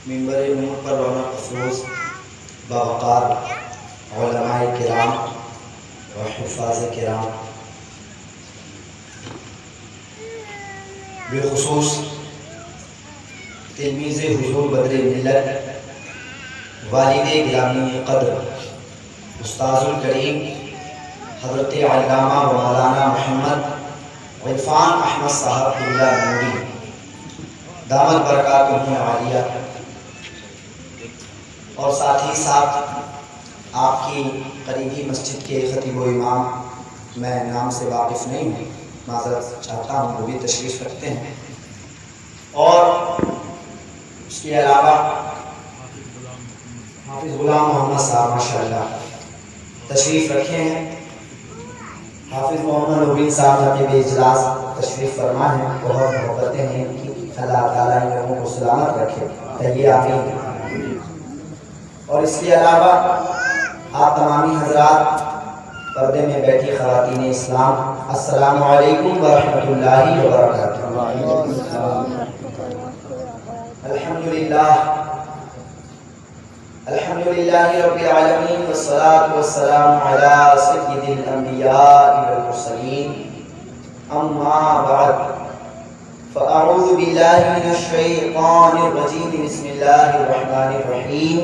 منبر نور پر رونق افروز باوقار علماء کرام و حفاظ کرام، بالخصوص تلمیذ حضور بدر ملت والد گرامی قدر استاذ الکریم حضرت علامہ و مولانا محمد عرفان احمد صاحب قبلہ نوری دامت برکاتہ عالیہ، اور ساتھ ہی ساتھ آپ کی قریبی مسجد کے خطیب و امام، میں نام سے واقف نہیں ہوں، معذرت چاہتا ہوں، وہ بھی تشریف رکھتے ہیں، اور اس کے علاوہ حافظ غلام محمد صاحب ماشاءاللہ تشریف رکھے ہیں، حافظ محمد نبین صاحب نقیب اجلاس تشریف فرما ہیں، بہت محبتیں ہیں ان کی، اللہ تعالیٰ ان لوگوں کو سلامت رکھے، کہیے آمین۔ اور اس کے علاوہ آپ تمامی حضرات، پردے میں بیٹھی خواتین اسلام، السلام علیکم ورحمۃ اللہ وبرکاتہ۔ الحمدللہ رب العالمین، والصلاة والسلام علی سید الانبیاء والمرسلین، اما بعد فاعوذ باللہ من الشیطان الرجیم، بسم اللہ الرحمن الرحیم،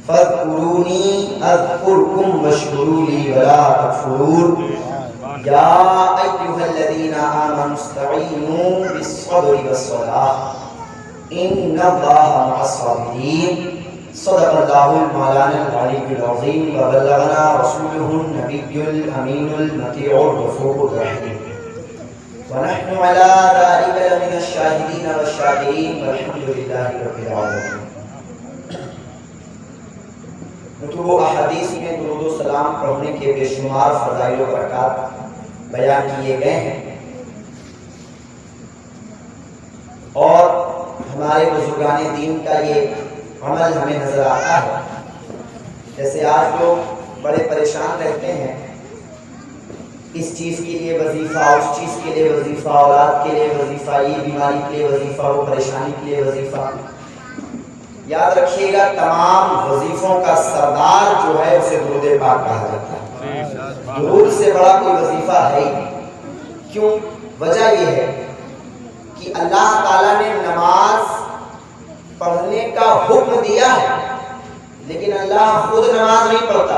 فاذکرونی اذکرکم واشکروا لی ولا تکفرون، یا ایھا الذین آمنوا استعینوا بالصبر والصلاۃ ان اللہ مع الصابرین، صدق اللہ المولانا العلی العظیم، وبلغنا رسولہ النبی الامین المطیع الرفوق الرحیم، ونحن على ذلك لمن الشاهدين والشاكرين والحمد لله رب العالمين۔ متروع احادیث میں درود و سلام پڑھنے کے بے شمار فضائل و برکات بیان کیے گئے ہیں، اور ہمارے بزرگان دین کا یہ عمل ہمیں نظر آتا ہے۔ جیسے آج لوگ بڑے پریشان رہتے ہیں، اس چیز کے لیے وظیفہ، اس چیز کے لیے وظیفہ، اولاد کے لیے وظیفہ، یہ بیماری کے لیے وظیفہ، وہ پریشانی کے لیے وظیفہ۔ یاد رکھیے گا، تمام وظیفوں کا سردار جو ہے اسے درود پاک کہا جاتا ہے۔ درود سے بڑا کوئی وظیفہ ہے ہی نہیں۔ کیوں؟ وجہ یہ ہے کہ اللہ تعالیٰ نے نماز پڑھنے کا حکم دیا ہے، لیکن اللہ خود نماز نہیں پڑھتا۔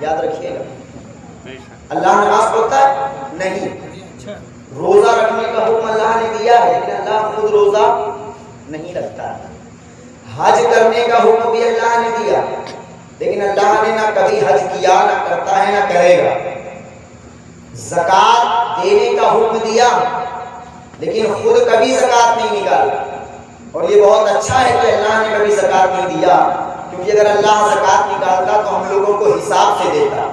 یاد رکھیے گا، اللہ نماز پڑھتا ہے نہیں۔ روزہ رکھنے کا حکم اللہ نے دیا ہے، لیکن اللہ خود روزہ نہیں رکھتا۔ حج کرنے کا حکم بھی اللہ نے دیا، لیکن اللہ نے نہ کبھی حج کیا، نہ کرتا ہے، نہ کرے گا۔ زکوٰۃ دینے کا حکم دیا، لیکن خود کبھی زکوٰۃ نہیں نکالا۔ اور یہ بہت اچھا ہے کہ اللہ نے کبھی زکوٰۃ نہیں دیا، کیونکہ اگر اللہ زکوٰۃ نکالتا تو ہم لوگوں کو حساب سے دیتا۔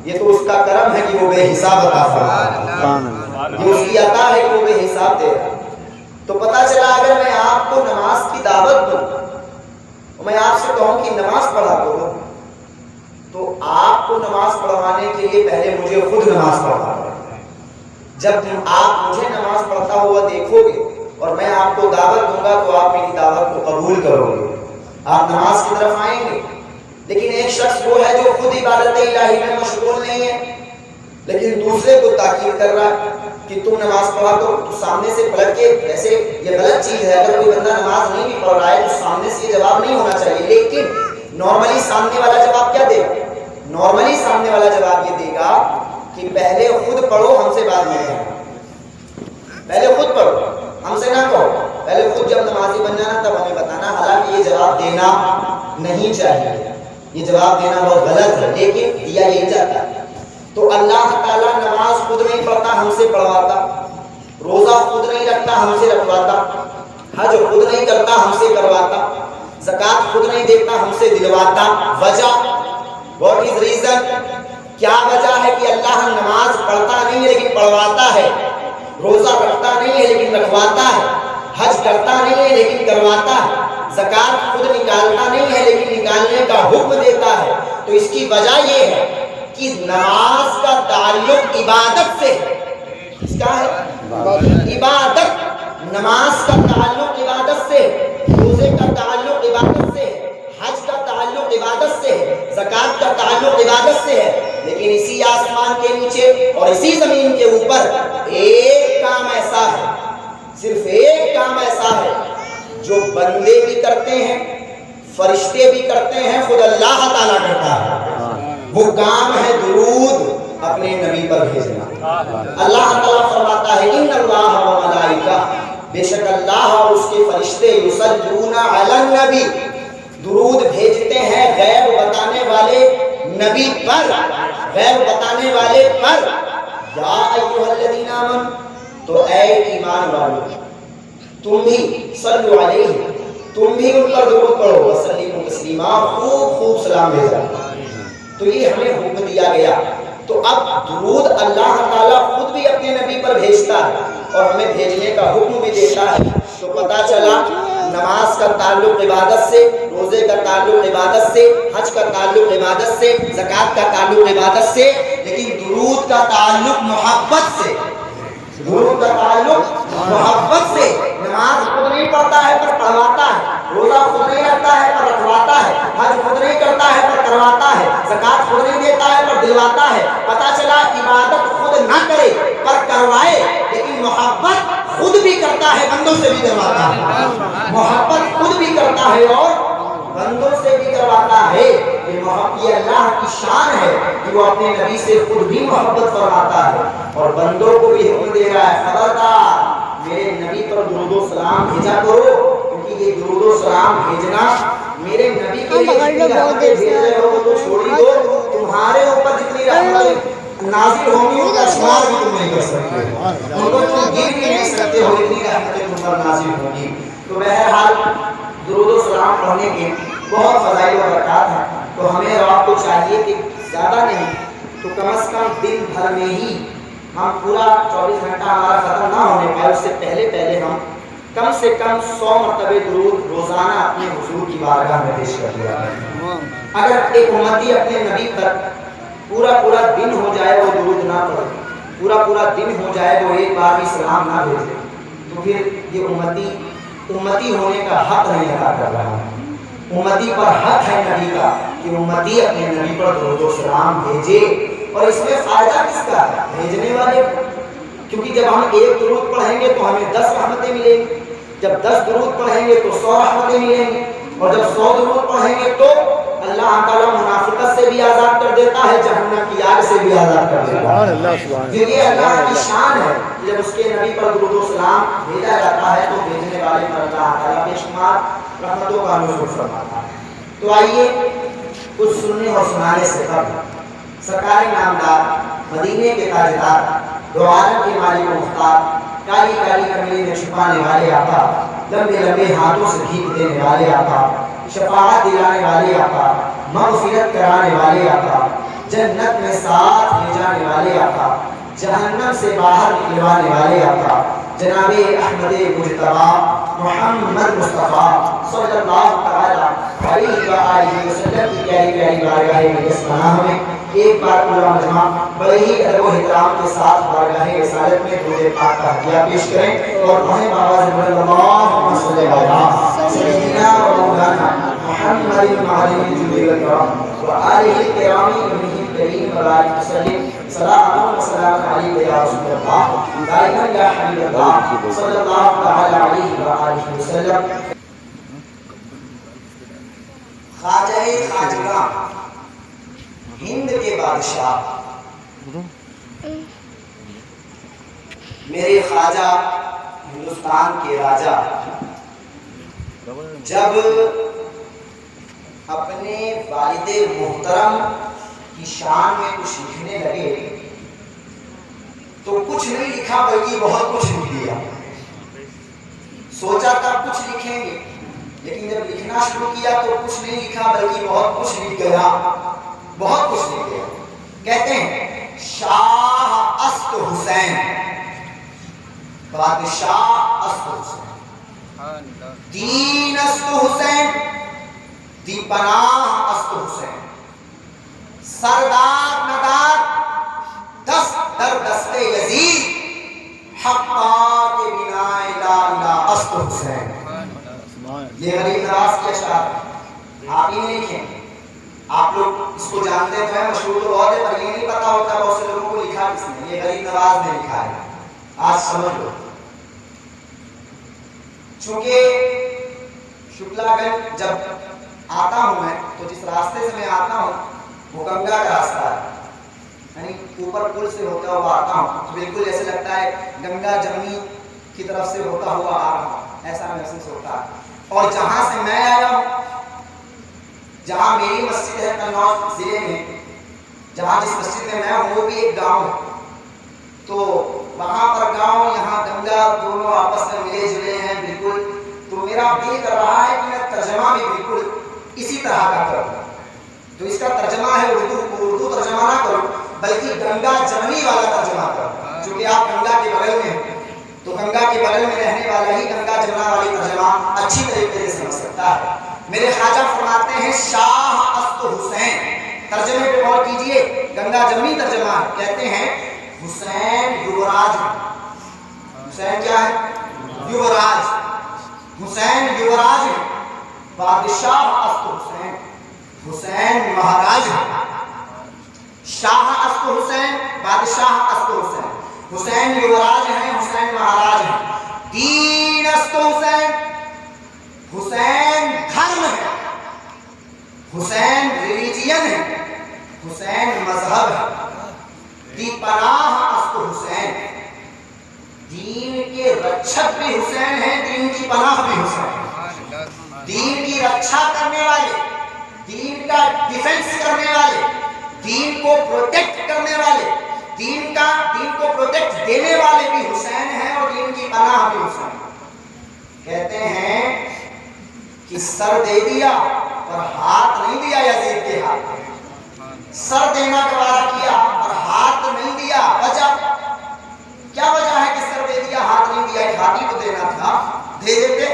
یہ تو اس کا کرم ہے کہ وہ بے حساب عطا فرماتا ہے، یہ اس کی عطا ہے کہ وہ بے حساب دے رہا۔ تو پتہ چلا اگر میں آپ کو نماز کی دعوت دوں اور میں آپ سے کہوں کہ نماز پڑھا کرو، تو آپ کو نماز پڑھوانے کے لیے پہلے مجھے خود نماز پڑھنا پڑتا ہے۔ جب آپ مجھے نماز پڑھتا ہوا دیکھو گے اور میں آپ کو دعوت دوں گا تو آپ میری دعوت کو قبول کرو گے، آپ نماز کی طرف آئیں گے۔ لیکن ایک شخص وہ ہے جو خود عبادت الہی میں مشغول نہیں ہے، لیکن دوسرے کو تاکید کر رہا ہے کہ تم نماز پڑھا کرو، تو سامنے سے پلٹ کے، ویسے یہ غلط چیز ہے، اگر کوئی بندہ نماز نہیں بھی پڑھ رہا ہے تو سامنے سے یہ جواب نہیں ہونا چاہیے، لیکن نارملی سامنے والا جواب کیا دے گا؟ نارملی سامنے والا جواب یہ دے گا کہ پہلے خود پڑھو، ہم سے بعد میں کہو۔ پہلے خود پڑھو، ہم سے نہ کہو، پہلے خود جب نمازی بن جانا تب ہمیں بتانا۔ حالانکہ یہ جواب دینا نہیں چاہیے، یہ جواب دینا بہت غلط ہے، لیکن دیا یہی جاتا ہے۔ تو اللہ تعالیٰ نماز خود نہیں پڑھتا، ہم سے پڑھواتا، روزہ خود نہیں رکھتا، ہم سے رکھواتا، حج خود نہیں کرتا، ہم سے کرواتا، زکوٰۃ خود نہیں دیتا، ہم سے دلواتا۔ وجہ، واٹ از ریزن؟ کیا وجہ ہے کہ اللہ نماز پڑھتا نہیں ہے لیکن پڑھواتا ہے، روزہ رکھتا نہیں ہے لیکن رکھواتا ہے، حج کرتا نہیں ہے لیکن کرواتا ہے، زکوٰۃ خود نکالتا نہیں ہے لیکن نکالنے کا حکم دیتا ہے؟ تو اس کی وجہ یہ ہے کہ نماز کا تعلق عبادت سے ہے۔ اس کا ہے عبادت، نماز کا تعلق عبادت سے، روزہ روزے کا تعلق عبادت سے ہے، حج کا تعلق عبادت سے ہے، زکوٰۃ کا تعلق عبادت سے ہے، لیکن اسی آسمان کے نیچے اور اسی زمین کے اوپر ایک کام ایسا ہے، صرف ایک کام ایسا ہے جو بندے بھی کرتے ہیں، فرشتے بھی کرتے ہیں، خود اللہ تعالیٰ کرتا ہے۔ وہ کام ہے درود اپنے نبی پر بھیجنا۔ اللہ تعالیٰ فرماتا ہے ان اللہ و ملائکہ، بے شک اللہ اور اس کے فرشتے یصلون علی النبی، درود بھیجتے ہیں غیب بتانے والے نبی پر، غیب بتانے والے پر۔ یا ایھا الذین آمنوا، تو اے ایمان والو تم بھی صلو علیہ، تم بھی ان پر درود پڑھو، وسلموا تسلیما، خوب خوب سلام بھیجا۔ تو یہ ہمیں حکم دیا گیا۔ تو اب درود اللہ تعالیٰ خود بھی اپنے نبی پر بھیجتا ہے اور ہمیں بھیجنے کا حکم بھی دیتا ہے۔ تو پتہ چلا نماز کا تعلق عبادت سے، روزے کا تعلق عبادت سے، حج کا تعلق عبادت سے، زکوٰۃ کا تعلق عبادت سے، لیکن درود کا تعلق محبت سے، درود کا تعلق محبت سے۔ نماز خود نہیں پڑھتا ہے پر پڑھواتا ہے، روزہ خود نہیں رکھتا ہے پر رکھواتا ہے، حج خود نہیں کرتا ہے پر کرواتا ہے، زکوٰۃ خود نہیں دیتا ہے پر دلواتا ہے۔ پتہ چلا عبادت خود نہ کرے پر کروائے، لیکن محبت خود بھی کرتا ہے، بندوں سے بھی کرواتا ہے، محبت خود بھی کرتا ہے اور بندوں سے بھی کرواتا ہے۔ یہ اللہ کی شان ہے کہ وہ اپنے نبی سے خود بھی محبت فرماتا ہے اور بندوں کو بھی حکم دے رہا ہے، خبردار میرے نبی پر درود و سلام بھیجا کرو، کیونکہ یہ درود و سلام بھیجنا میرے نبی کے لیے جتنی رحمتیں بھیج رہے ہو تو چھوڑ ہی دو، تمہارے اوپر جتنی رحمتیں نازل ہوں گی ان کا شمار بھی تم نہیں کر سکتے، ان کو تم گن بھی نہیں سکتے ہو، اتنی رحمتیں تم پر نازل ہوں گی۔ تو بہرحال درود و سلام پڑھنے کے بہت فضائل و برکات ہیں، تو ہمیں اور آپ کو چاہیے کہ زیادہ نہیں تو کم از کم دن بھر میں ہی ہم پورا 24 گھنٹہ ہمارا ختم نہ ہونے پائے، اس سے پہلے ہم کم سے کم 100 مرتبہ درود روزانہ اپنے حضور کی بارگاہ میں پیش کر دیا ہے۔ اگر ایک امتی اپنے نبی پر پورا دن ہو جائے وہ درود نہ پڑھے، پورا دن ہو جائے وہ ایک بار بھی سلام نہ بھیجے، تو پھر یہ امتی ہونے کا حق نہیں ادا کر رہا ہے۔ امتی پر حق ہے نبی کا کہ امتی اپنے نبی پر درود و سلام بھیجے، اور اس میں فائدہ کس کا ہے؟ بھیجنے والے، کیونکہ جب ہم ایک درود پڑھیں گے تو ہمیں 10 رحمتیں ملیں گی، جب 10 درود پڑھیں گے تو 100 رحمتیں ملیں گی، اور جب 100 درود پڑھیں گے تو اللہ تعالیٰ منافقت سے بھی آزاد کر دیتا ہے، جہنم کی آگ سے بھی آزاد کر دیتا ہے۔ یہ اللہ کی شان ہے، جب اس کے نبی پر درود و سلام بھیجا جاتا ہے تو بھیجنے والے پر اللہ تعالیٰ بے شمار رحمتوں کا نزول فرماتا ہے۔ تو آئیے کچھ سننے اور سنانے سے قبل سرکار نامدار، مدینے کے تاجدار، دو عالم کے مالک و مختار، کالی کالی کمینے میں چھپانے والے آقا، لمبے لمبے ہاتھوں سے بھیک دینے والے آقا، شفاعت دلانے والے آقا، مغفرت کرانے والے آقا، جنت میں ساتھ لے جانے والے آقا، جہنم سے باہر نکلوانے والے آقا، جناب احمد مجتبیٰ محمد مصطفیٰ صلی اللہ تعالیٰ علیہ وآلہ وسلم کی پیاری پیاری بارگاہ مقدس پناہ میں ایک بار پورا مجمع بڑے ہی ادب و احترام کے ساتھ بارگاہ رسالت میں درود پاک کا ہدیہ پیش کریں اور کہیں بآواز بلند اللہم صلی علی سیدنا و مولانا محمد معلم جلیل الکرام وآلہ الکرام ابنہ الکریم وبارک وسلم صلاۃ و سلام علیک یا رسول اللہ دائما یا حبیب اللہ صلی اللہ تعالی علیہ وآلہ وسلم۔ خواجہ خواجگاں، ہند کے بادشاہ، میرے خواجہ ہندوستان کے راجا، جب اپنے والد محترم کی شان میں کچھ لکھنے لگے تو کچھ نہیں لکھا بلکہ بہت کچھ لکھ دیا۔ سوچا تھا کچھ لکھیں گے، لیکن جب لکھنا شروع کیا تو کچھ نہیں لکھا بلکہ بہت کچھ لکھ گیا، بہت کچھ لکھ گیا۔ کہتے ہیں شاہ است حسین، بادشاہ است حسین، دین است حسین، دی پناہ است حسین، سردار ندار دست در دست یزید، حقا کے بنا لا الہ است حسین۔ یہ غریب الفاظ میں لکھا ہے، آج سمجھ لو۔ چونکہ شکلا گنج جب آتا ہوں میں تو جس راستے سے میں آتا ہوں وہ گنگا کا راستہ ہے، یعنی اوپر پل سے ہوتا ہوا آتا ہوں تو بالکل ایسے لگتا ہے گنگا جمنی کی طرف سے ہوتا ہوا آ رہا ہوں، ایسا محسوس ہوتا ہے۔ اور جہاں سے میں آیا ہوں، جہاں میری مسجد ہے قنوج ضلع میں، جہاں جس مسجد میں ہوں وہ بھی ایک گاؤں ہے، تو وہاں پر گاؤں یہاں گنگا دونوں آپس میں ملے جلے ہیں بالکل۔ تو میرا دل کر رہا ہے کہ میں ترجمہ بھی بالکل اسی طرح کا کروں، تو اس کا ترجمہ ہے اردو ترجمہ نہ کروں بلکہ گنگا جمنی والا ترجمہ کروں، چونکہ آپ گنگا کے بغل میں ہیں تو گنگا کے بغل میں رہنے والا ہی گنگا جمنا والی ترجمہ اچھی طریقے سے سمجھ سکتا ہے۔ میرے خواجہ فرماتے ہیں شاہ است حسین، ترجمے پہ غور کیجئے، گنگا جمنی ترجمہ کہتے ہیں حسین یوراج، حسین کیا ہے؟ یوراج، حسین یوراج ہے، بادشاہ است حسین، حسین مہاراج ہے، شاہ است حسین، بادشاہ است حسین، حسین یوراج ہیں، حسین مہاراج ہیں، دین است حسین، حسین دھرم ہے، حسین ریلیجین ہے، حسین مذہب ہے، دی پناہ است حسین، دین کے رکشک بھی حسین ہیں، دین کی پناہ بھی حسین ہیں، دین کی رکشا کرنے والے، دین کا ڈیفنس کرنے والے، دین کو پروٹیکٹ کرنے والے، دین کو پروٹیکٹ دینے والے بھی حسین ہیں اور دین کی پناہ بھی حسین ہیں۔ کہتے ہیں کہ سر دے دیا اور ہاتھ نہیں دیا یزید کے ہاتھ، سر دینا کا وعدہ کیا اور ہاتھ نہیں دیا، وجہ کیا وجہ ہے کہ سر دے دیا ہاتھ نہیں دیا؟ ایک ہاتھ ہی تو دینا تھا، دے دیتے،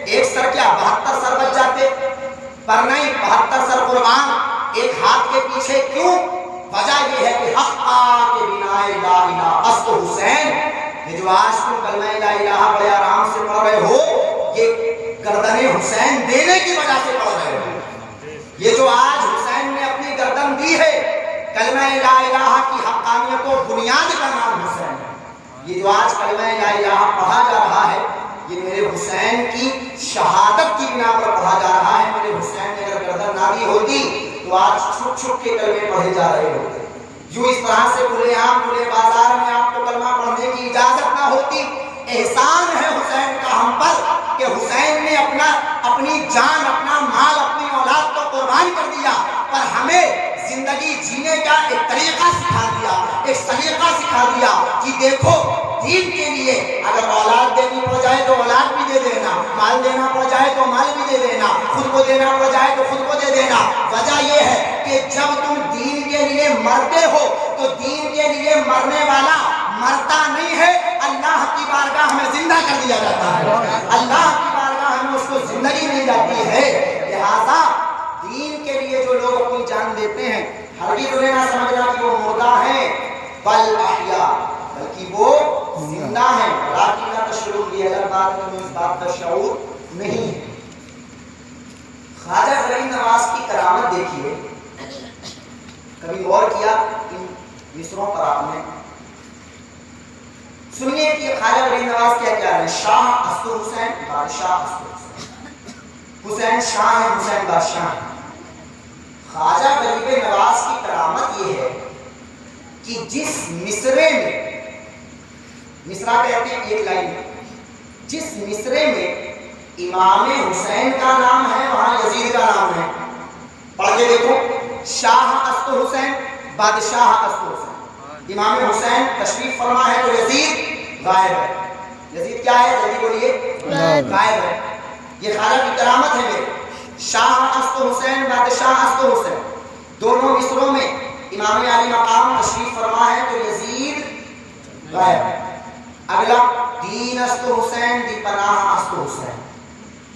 ایک سر کیا 72 سر بچ جاتے، پر نہیں 72 سر قربان ایک ہاتھ کے پیچھے کیوں؟ وجہ یہ ہے کہ حق کے بنا لا الہ است حسین، یہ جو آج تم کلمہ لا الہ بڑے آرام سے پڑھ رہے ہو، یہ گردن حسین دینے کی وجہ سے پڑھ رہے ہو۔ یہ جو آج حسین نے اپنی گردن دی ہے، کلمہ لا الہ کی حقانیت و بنیاد کا نام حسین ہے۔ یہ جو آج کلمہ لا الہ پڑھا جا رہا ہے، یہ میرے حسین کی شہادت کی بنا پر پڑھا جا رہا ہے۔ میرے حسین نے اگر گردن نہ دی ہوتی تو آج چھپ چھپ کے کلمے پڑھے جا رہے ہوتے۔ یوں اس طرح سے کھلے عام کھلے بازار میں آپ کو کلمہ پڑھنے کی اجازت نہ ہوتی۔ احسان ہے حسین کا ہم پر کہ حسین نے اپنی جان، اپنا مال، اپنی اولاد کو قربان کر دیا، پر ہمیں زندگی جینے کا ایک طریقہ سکھا دیا، ایک سلیقہ سکھا دیا کہ دیکھو دین کے لیے اگر اولاد دینی پڑ جائے تو اولاد بھی دے دینا، مال دینا پڑ جائے تو مال بھی دے دینا، خود کو دینا پڑ جائے تو خود کو دے دینا۔ وجہ یہ ہے کہ جب تم دین کے لیے مرتے ہو تو دین کے لیے مرنے والا مرتا نہیں ہے، اللہ کی بارگاہ میں زندہ کر دیا جاتا ہے، اللہ کی بارگاہ میں اس کو زندگی مل جاتی ہے۔ لہذا دین کے لیے جو لوگ اپنی جان دیتے ہیں، ہرگز انہیں نہ سمجھنا کہ وہ مردہ ہیں، بل احیا، بلکہ وہ زندہ ہیں۔ لیکن نہ تشعرون، یہ الگ بات ہے، اس بات کا شعور نہیں ہے۔ خواجہ غریب نواز کی کرامت دیکھیے، کبھی غور کیا ان مصروں پر آپ نے؟ سنیے کہ خواجہ غریب نواز کیا کہہ رہے ہیں۔ شاہ است حسین، بادشاہ است حسین، حسین شاہ ہے، حسین بادشاہ ہے۔ خواجہ غریب نواز کی کرامت یہ ہے کہ جس مصرے میں، مصرع کہتے ہیں ایک لائن، جس مصرے میں امام حسین کا نام ہے وہاں یزید کا نام ہے۔ پڑھ کے دیکھو، شاہ است حسین، بادشاہ است حسین، امام حسین تشریف فرما ہے تو یزید غائب ہے۔ یزید کیا ہے؟ جلدی بولیے، غائب ہے۔ یہ خواجہ کی کرامت ہے میرے، شاہ است حسین، بادشاہ است حسین، دونوں مصروں میں امام علی مقام تشریف فرما ہے تو یزید غائب ہے۔ اگلا، دین است حسین، دی پناہ است حسین،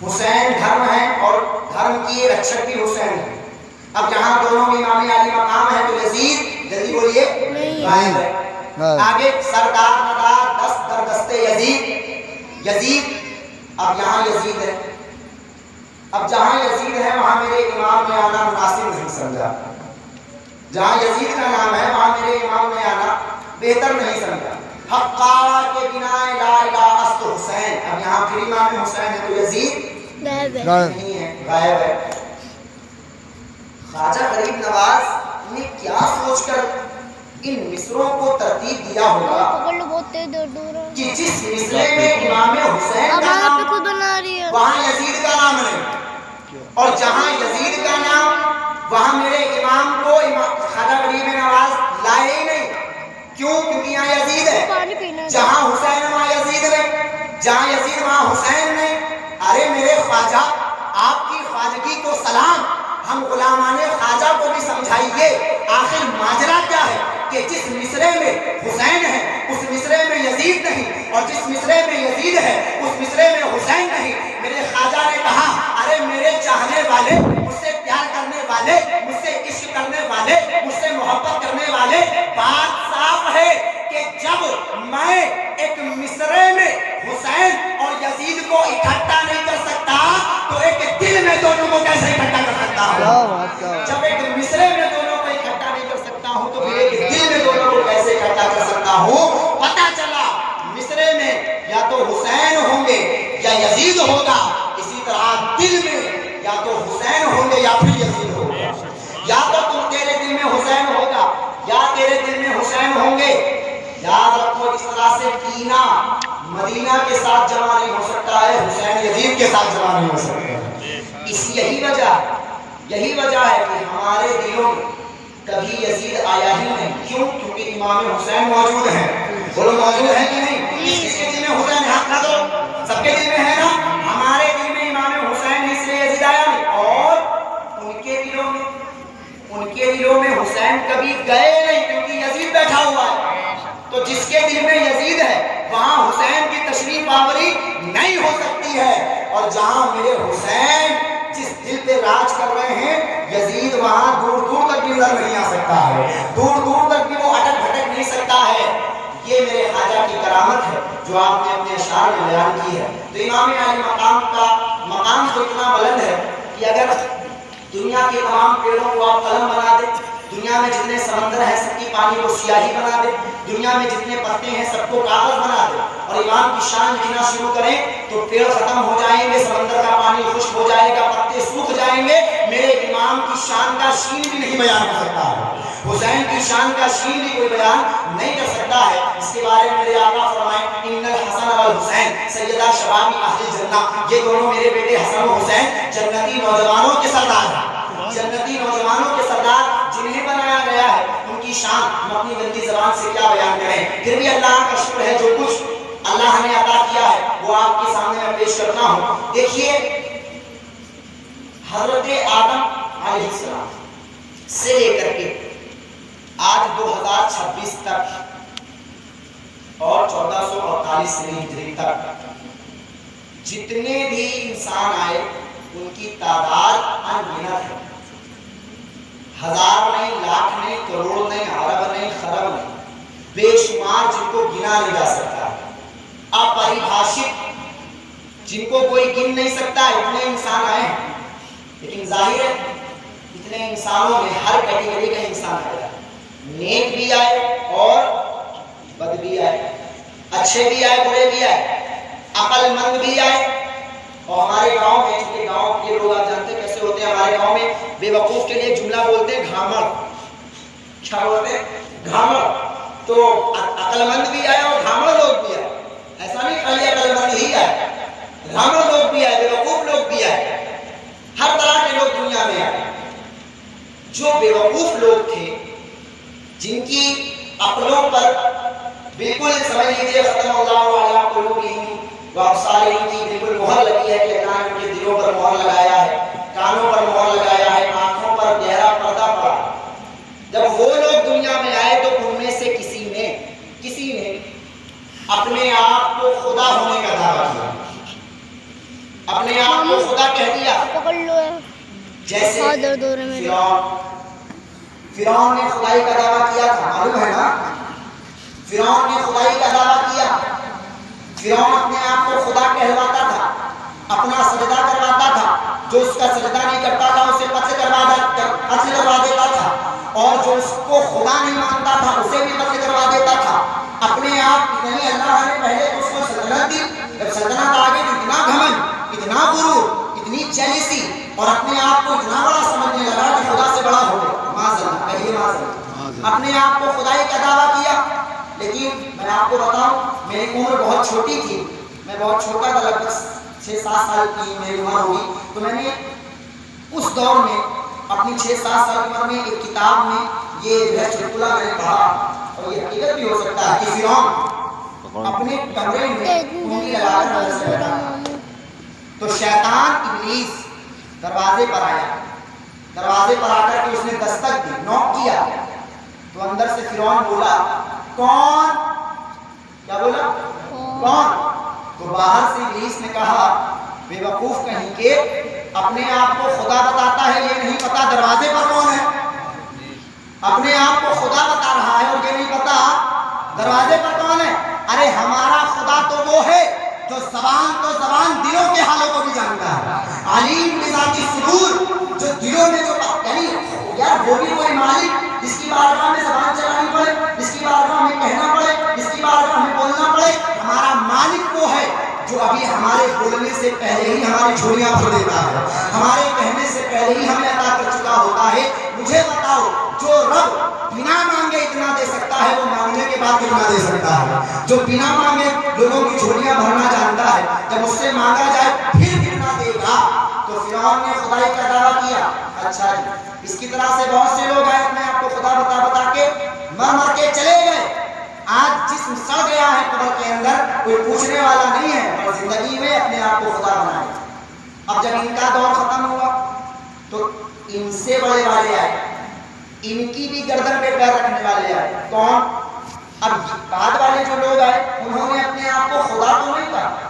حسین دھرم ہے اور دھرم کی رکشک بھی حسین ہے۔ اب جہاں دونوں میں امام علی مقام ہے تو یزید، جلدی بولیے، غائب ہے۔ آگے سردار مدار دست در دستے یزید، یزید، اب یہاں یزید ہے، اب جہاں یزید ہے وہاں میرے امام نے آنا مناسب نہیں سمجھا، جہاں یزید کا نام ہے وہاں میرے امام نے آنا بہتر نہیں سمجھا۔ حقا کے بنا لا الہ است حسین. اب یہاں پھر امام حسین ہے تو یزید نہیں ہے، غائب ہے. خواجہ غریب نواز نے کیا سوچ کر ان مصروں کو ترتیب دیا ہوگا کہ جس مصرے میں امام حسین کا نام وہاں یزید کا نام نہیں، اور جہاں یزید کا نام وہاں میرے امام کو خواجہ غریب نواز لائے ہی نہیں. کیوں؟ کیونکہ یہاں یزید ہے. جہاں حسین وہاں یزید نہیں، جہاں یزید وہاں حسین نہیں. ارے میرے خواجہ، آپ کی خواجگی کو سلام، ہم غلامان خواجہ کو بھی سمجھائیے آخر ماجرا کیا ہے کہ جس مصرے میں حسین ہے اس مصرے میں یزید نہیں، اور جس مصرے میں یزید ہے اس مصرے میں حسین نہیں. میرے خواجہ نے کہا ارے میرے چاہنے والے، مجھ سے پیار کرنے والے، مجھ سے عشق کرنے والے، مجھ سے محبت کرنے والے، بات صاف ہے کہ جب میں ایک مصرے میں حسین اور یزید کو اکٹھا نہیں کر سکتا تو ایک دل میں دونوں کو کیسے اکٹھا کر سکتا ہوں؟ جب ایک مصرے میں دونوں کو اکٹھا نہیں کر سکتا ہوں تو پھر ایک دل میں دونوں کو کیسے اکٹھا کر سکتا ہوں؟ پتہ چلا مصرے میں یا تو حسین ہوں گے یا یزید ہوگا، اسی طرح دل میں یا تو حسین ہوں گے یا پھر یزید ہوگا. یا تو تیرے دل میں حسین ہوگا یا تیرے دل میں حسین ہوں گے. یاد رکھو اس طرح سے کینہ مدینہ کے ساتھ جمع نہیں ہو سکتا ہے، حسین یزید کے ساتھ جمع نہیں ہو سکتا ہے. یہی وجہ ہے کہ ہمارے دلوں میں کبھی یزید آیا ہی نہیں. کیوں؟ کیونکہ امام حسین موجود ہیں. بولو موجود ہیں کہ نہیں؟ کس کے دل میں حسین ہے؟ ہاتھ کھا دو. سب کے دل میں ہے نا؟ ہمارے دل میں امام حسین ہے اس لیے یزید آیا نہیں. اور ان کے دلوں میں حسین کبھی گئے نہیں کیونکہ یزید بیٹھا ہوا ہے. تو جس کے دل میں یزید ہے وہاں حسین کی تشریف آوری نہیں ہو سکتی ہے. اور جہاں میرے حسین جس دل پہ راج کر رہے ہیں یزید وہاں دور دور تک بھی نظر نہیں آ سکتا ہے، دور دور تک بھی وہ اٹک بھٹک نہیں سکتا ہے. یہ میرے خواجہ کی کرامت ہے جو آپ نے اپنے اشعار میں بیان کی ہے. تو امام علی مقام کا مقام تو اتنا بلند ہے کہ اگر دنیا کے تمام پیڑوں کو آپ قلم بنا دیں، دنیا میں جتنے سمندر ہیں سب کی پانی کو سیاہی بنا دیں، دنیا میں جتنے پتے ہیں سب کو کاغذ بنا دیں، اور امام کی شان لکھنا شروع کریں تو پیڑ ختم ہو جائیں گے، سمندر کا پانی خشک ہو جائے گا، پتے سوکھ جائیں گے. میرے امام کی شان کا شین بھی نہیں بیان کر سکتا ہے، حسین کی شان کا شین بھی کوئی بیان نہیں کر سکتا ہے. اس کے بارے میں میرے آقا فرمائیں ان الحسن والحسین سیدہ شباب اہل جنہ، یہ دونوں میرے بیٹے حسن و حسین جنتی نوجوانوں کے سردار ہیں، جنتی نوجوانوں کے سردار جنہیں بنایا گیا ہے. ان کی شان ہم اپنی گندی زبان سے کیا بیان کریں. پھر بھی اللہ کا شکر ہے جو کچھ اللہ نے عطا کیا ہے وہ آپ کے سامنے میں پیش کرتا ہوں. دیکھیے حضرت آدم علیہ السلام سے لے کر کے آج 2026 تک اور 1448 ہجری تک جتنے بھی انسان آئے ان کی تعداد انگنت ہے. ہزار نہیں، لاکھ نہیں، کروڑ نہیں، ارب نہیں، خرب نہیں، بے شمار جن کو گنا نہیں جا سکتا، اپریبھاشت جن کو کوئی گن نہیں سکتا. اتنے انسان آئے ہیں، لیکن ظاہر ہے اتنے انسانوں میں ہر کیٹیگری کا انسان آیا، نیک بھی آئے اور بد بھی آئے، اچھے بھی آئے برے بھی آئے، عقل مند بھی آئے. اور ہمارے گاؤں میں، چونکہ گاؤں کے لوگ آپ جانتے کیسے ہوتے ہیں، ہمارے گاؤں میں بے وقوف کے لیے جملہ بولتے ہیں گھامڑ. کیا بولتے ہیں؟ گھامڑ. تو عقل مند بھی آئے اور گھامڑ لوگ بھی آئے. ایسا نہیں خالی عقل مند ہی آئے، گھامڑ لوگ بھی آئے، بے وقوف لوگ بھی آئے، ہر طرح کے لوگ دنیا میں آئے. جو بے وقوف لوگ تھے جن کی عقلوں پر بالکل سمجھ لیجیے ختم اللہ علیہ قلوبہم وابصارہم کی بالکل مہر لگی ہے کہ اللہ نے ان کے دلوں پر مہر لگایا ہے، کانوں پر مہر لگایا ہے، آنکھوں پر گہرا پردہ پڑا. جب وہ لوگ دنیا میں آئے تو ان میں سے کسی نے اپنے آپ کو خدا ہونے کا دعویٰ کیا، اپنے آپ کو خدا کہہ دیا. جیسے فرعون نے خدائی کا دعویٰ کیا تھا، معلوم ہے نا؟ فرعون نے خدائی کا دعویٰ کیا. فرعون اپنے آپ کو خدا کہلواتا تھا، اپنا سجدہ کرواتا تھا، جو اس کا سجدہ نہیں کرتا تھا اسے قتل کروا دیتا تھا، اور جو اس کو خدا نہیں مانتا تھا اسے بھی قتل کروا دیتا تھا. اپنے آپ اور اپنے آپ کو اتنا بڑا سمجھنے لگا کہ خدا سے بڑا ہو گیا. معاذ اللہ، کہیے معاذ اللہ. اپنے آپ کو خدائی کا دعویٰ کیا. لیکن میں آپ کو بتاؤں، میری عمر بہت چھوٹی تھی، میں بہت چھوٹا تھا، لگ بھگ 6-7 سال کی میری عمر ہوگی. تو میں نے اس دور میں اپنی 6-7 سال کی عمر میں ایک کتاب میں یہ جو ہے چٹکلا میں نے پڑھا، اور یہ حقیقت بھی ہو سکتا ہے کہ فرعون اپنے کمرے میں کنڈی لگا کر اندر سے بیٹھا تھا. تو شیطان ابلیس دروازے پر آیا، دروازے پر آ کر کے اس نے دستک دی، نوک کیا. تو اندر سے فرعون بولا کون؟ کیا بولا؟ کون؟ تو باہر سے ابلیس نے کہا بے وقوف کہیں کے، اپنے آپ کو خدا بتاتا ہے، یہ نہیں پتا دروازے پر کون ہے. اپنے آپ کو خدا بتا رہا ہے اور یہ نہیں پتا دروازے پر کون ہے. ارے ہمارا خدا تو وہ ہے جو زبان تو زبان دلوں کے حالوں کو بھی جانتا ہے. علیم بذات الصدور، جو دلوں میں جو یعنی یار وہ بھی کوئی مالک جس کی بارگاہ میں زبان چلانی پڑے، جس کی بارگاہ میں کہنا پڑے، جس کی بارگاہ میں بولنا پڑے. ہمارا مالک وہ ہے جو ابھی ہمارے بولنے سے پہلے ہی ہماری جھولیاں بھر دیتا ہے، ہمارے کہنے سے پہلے ہی ہمیں عطا کر چکا ہوتا ہے. مجھے بتاؤ، جو رب بنا مانگے اتنا دے سکتا ہے وہ مانگنے کے بعد کتنا دے سکتا ہے؟ جو بنا مانگے لوگوں کی جھولیاں بھرنا جانتا ہے، جب اس سے مانگا جائے پھر کتنا دے گا؟ تو فرعون نے خدائی کا دعویٰ کیا. اچھا جی، اس کی طرح سے بہت سے لوگ ہیں اپنے آپ کو خدا بتا بتا کے مر کے چلے گئے. آج جسم سڑ گیا ہے قبر کے اندر، کوئی پوچھنے والا نہیں ہے، اور زندگی میں اپنے آپ کو خدا بنائے. اب جب ان کا دور ختم ہوا تو ان سے بڑے والے آئے، ان کی بھی گردن پہ پیر رکھنے والے آئے. کون؟ اب بعد والے جو لوگ آئے انہوں نے اپنے آپ کو خدا تو نہیں کہا،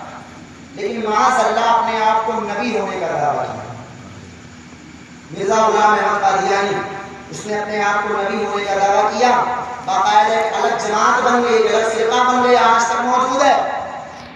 لیکن معاذ اللہ اپنے آپ کو نبی ہونے کا دعویٰ کیا. مرزا غلام احمد قادیانی، اس نے اپنے آپ کو نبی ہونے کا دعویٰ کیا. باقاعدہ ایک الگ جماعت بن گئی، ایک الگ فرقہ بن گئی، آج تک موجود ہے.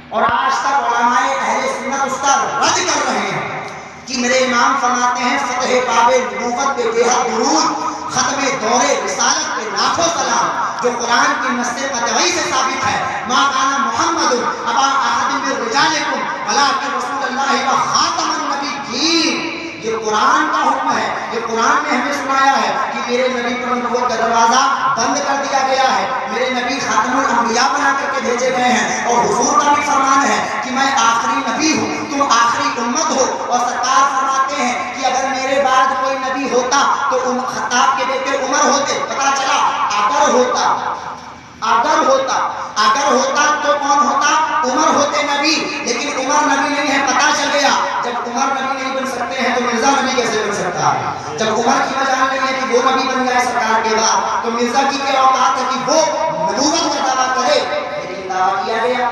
اور آج تک علماء اہل سنت اس کا رد کر رہے ہیں کہ میرے امام فرماتے ہیں فتح باب نبوت پہ بے حد درود، ختم دور رسالت پہ لاکھوں سلام، جو قرآن کی نص قطعی سے ثابت ہے. ما کان محمد ابا احد من رجالکم ولکن رسول اللہ و خاتم النبیین. یہ قرآن کا حکم ہے، یہ قرآن نے ہمیں سنایا ہے کہ میرے نبی پر نبوت کا دروازہ بند کر دیا گیا ہے، میرے نبی خاتم الانبیاء بنا کر کے بھیجے گئے ہیں. اور حضور کا بھی فرمان ہے کہ میں آخری نبی ہوں، تم آخری امت ہو. اور سرکار فرماتے ہیں کہ اگر میرے بعد کوئی نبی ہوتا تو خطاب کے بیٹے عمر ہوتے. پتا چلا اگر ہوتا تو کون ہوتا؟ عمر ہوتے نبی. لیکن عمر نبی نہیں ہے، پتا چل گیا جب عمر نبی نہیں بن سکتے ہیں تو مرزا نبی کیسے بن سکتا ہے؟ جب عمر کی وجہ نہیں ہے کہ وہ نبی بن جائے سرکار کے بعد، تو مرزا کی کیا اوقات ہے کہ وہ نبوت کا دعویٰ کرے؟ لیکن دعویٰ کیا گیا،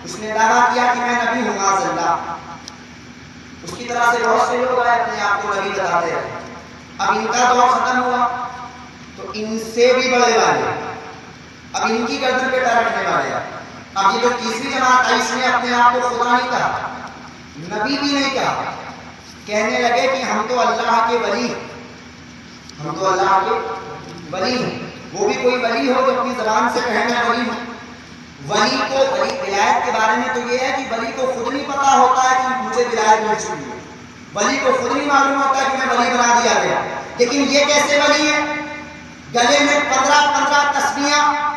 اس نے دعویٰ کیا کہ میں نبی ہوں. معاذ اللہ. اس کی طرح سے بہت سے لوگ آئے اپنے آپ کو نبی بتاتے رہے. اب ان کا دور ختم ہوا تو ان سے بھی بڑے والے اب ان کی گردن پہ پیر رکھنے والے. اب یہ جو تیسری جماعت آئی، اس نے اپنے آپ کو خدا نہیں کہا، نبی بھی نہیں کہا. کہنے لگے کہ ہم تو اللہ کے ولی ہیں، ہم تو اللہ کے ولی ہیں. وہ بھی کوئی ولی ہو جو اپنی زبان سے کہے میں ولی ہوں. ولی کو ولایت کے بارے میں تو یہ ہے کہ ولی کو خود نہیں پتا ہوتا ہے کہ مجھے ولایت مل چکی ہے، ولی کو خود نہیں معلوم ہوتا ہے کہ میں ولی بنا دیا گیا. لیکن یہ کیسے ولی ہے؟ گلے میں 15 تسبیحاں،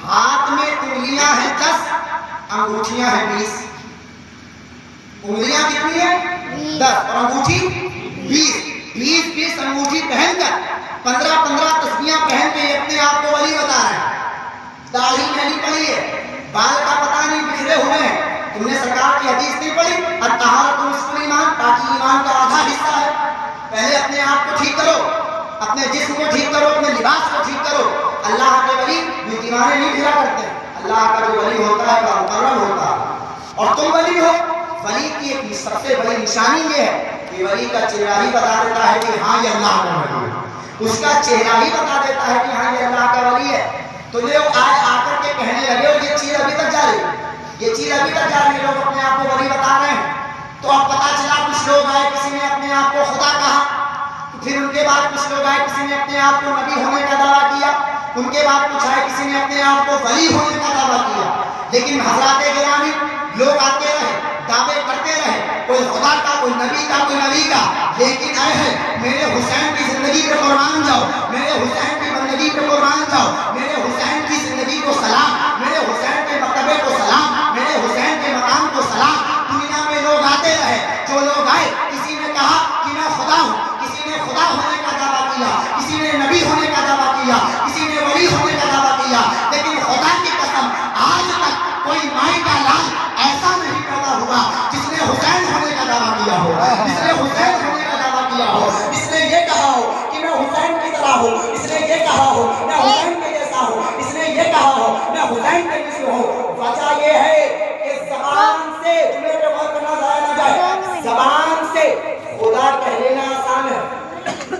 ہاتھ میں انگلیاں ہیں 10، انگوٹھیاں ہیں 20. انگلیاں کتنی ہیں؟ 10 اور انگوٹھی 20 انگوٹھی پہن کر 15 تسبیحاں پہن کے یہ اپنے آپ کو ولی بتا رہے ہیں. داڑھی نہیں پڑی ہے، بال کا پتہ نہیں بکھرے ہوئے ہیں. تم نے سرکار کی حدیث نہیں پڑھی الطہارۃ نصف الایمان، تاکہ ایمان کا آدھا حصہ ہے. پہلے اپنے آپ کو ٹھیک کرو، اپنے جسم کو ٹھیک کرو، اپنے لباس کو ٹھیک کرو. اللہ کے ولی یہ دیوانے نہیں پھرا کرتے. اللہ کا جو ولی ہوتا ہے وہ مقرب ہوتا ہے. اور تم ولی ہو، ولی کی ایک سب سے بڑی نشانی یہ ہے کہ ولی کا چہرہ ہی بتا دیتا ہے کہ ہاں یہ اللہ کا ولی ہے. اس کا چہرہ ہی بتا دیتا ہے کہ ہاں یہ اللہ کا ولی ہے. تو لوگ آ کر کے کہنے لگے اور یہ چیز ابھی تک جاری ہے، یہ چیز ابھی تک جاری ہے. لوگ اپنے آپ کو ولی بتا رہے ہیں. تو اب پتا چلا کچھ لوگ آئے، کسی نے اپنے آپ کو خدا کہا. پھر ان کے بعد کچھ لوگ آئے، کسی نے اپنے آپ کو نبی ہونے کا دعویٰ کیا. ان کے بعد کچھ آئے، کسی نے اپنے آپ کو ولی ہونے کا دعویٰ کیا. لیکن حضرات گرامی، لوگ آتے رہے، دعوے کرتے رہے، کوئی خدا کا، کوئی نبی کا کوئی نبی کا، لیکن اے ہے میرے حسین کی زندگی پہ قربان جاؤ، میرے حسین کی بندگی پہ قربان جاؤ، میرے حسین کی زندگی کو سلام، میرے حسین کے مرتبے کو سلام، میرے حسین کے مقام کو سلام۔ دنیا میں لوگ آتے رہے، جو لوگ آئے کسی نے کہا کہ میں خدا ہوں، کسی نے خدا ہونے کا دعویٰ کیا، کسی نے نبی ہونے کا دعویٰ کیا، کسی نے ولی ہونے کا دعویٰ کیا، لیکن خدا کی قسم آج تک کوئی مائی کا لال ایسا نہیں پیدا ہوا جس نے حسین ہونے کا دعویٰ کیا ہو، جس نے حسین ہونے کا دعویٰ کیا ہو، جس نے یہ کہا ہو کہ میں حسین کی طرح ہوں، اس نے یہ کہا ہو میں حسین کے جیسا ہوں، اس نے یہ کہا ہو میں حسین کے جیسا ہوں۔ وجہ یہ ہے کہ زبان سے، تمہیں پہ غور کرنا ضائع نہ جائے، زبان سے خدا کہہ لینا آسان ہے،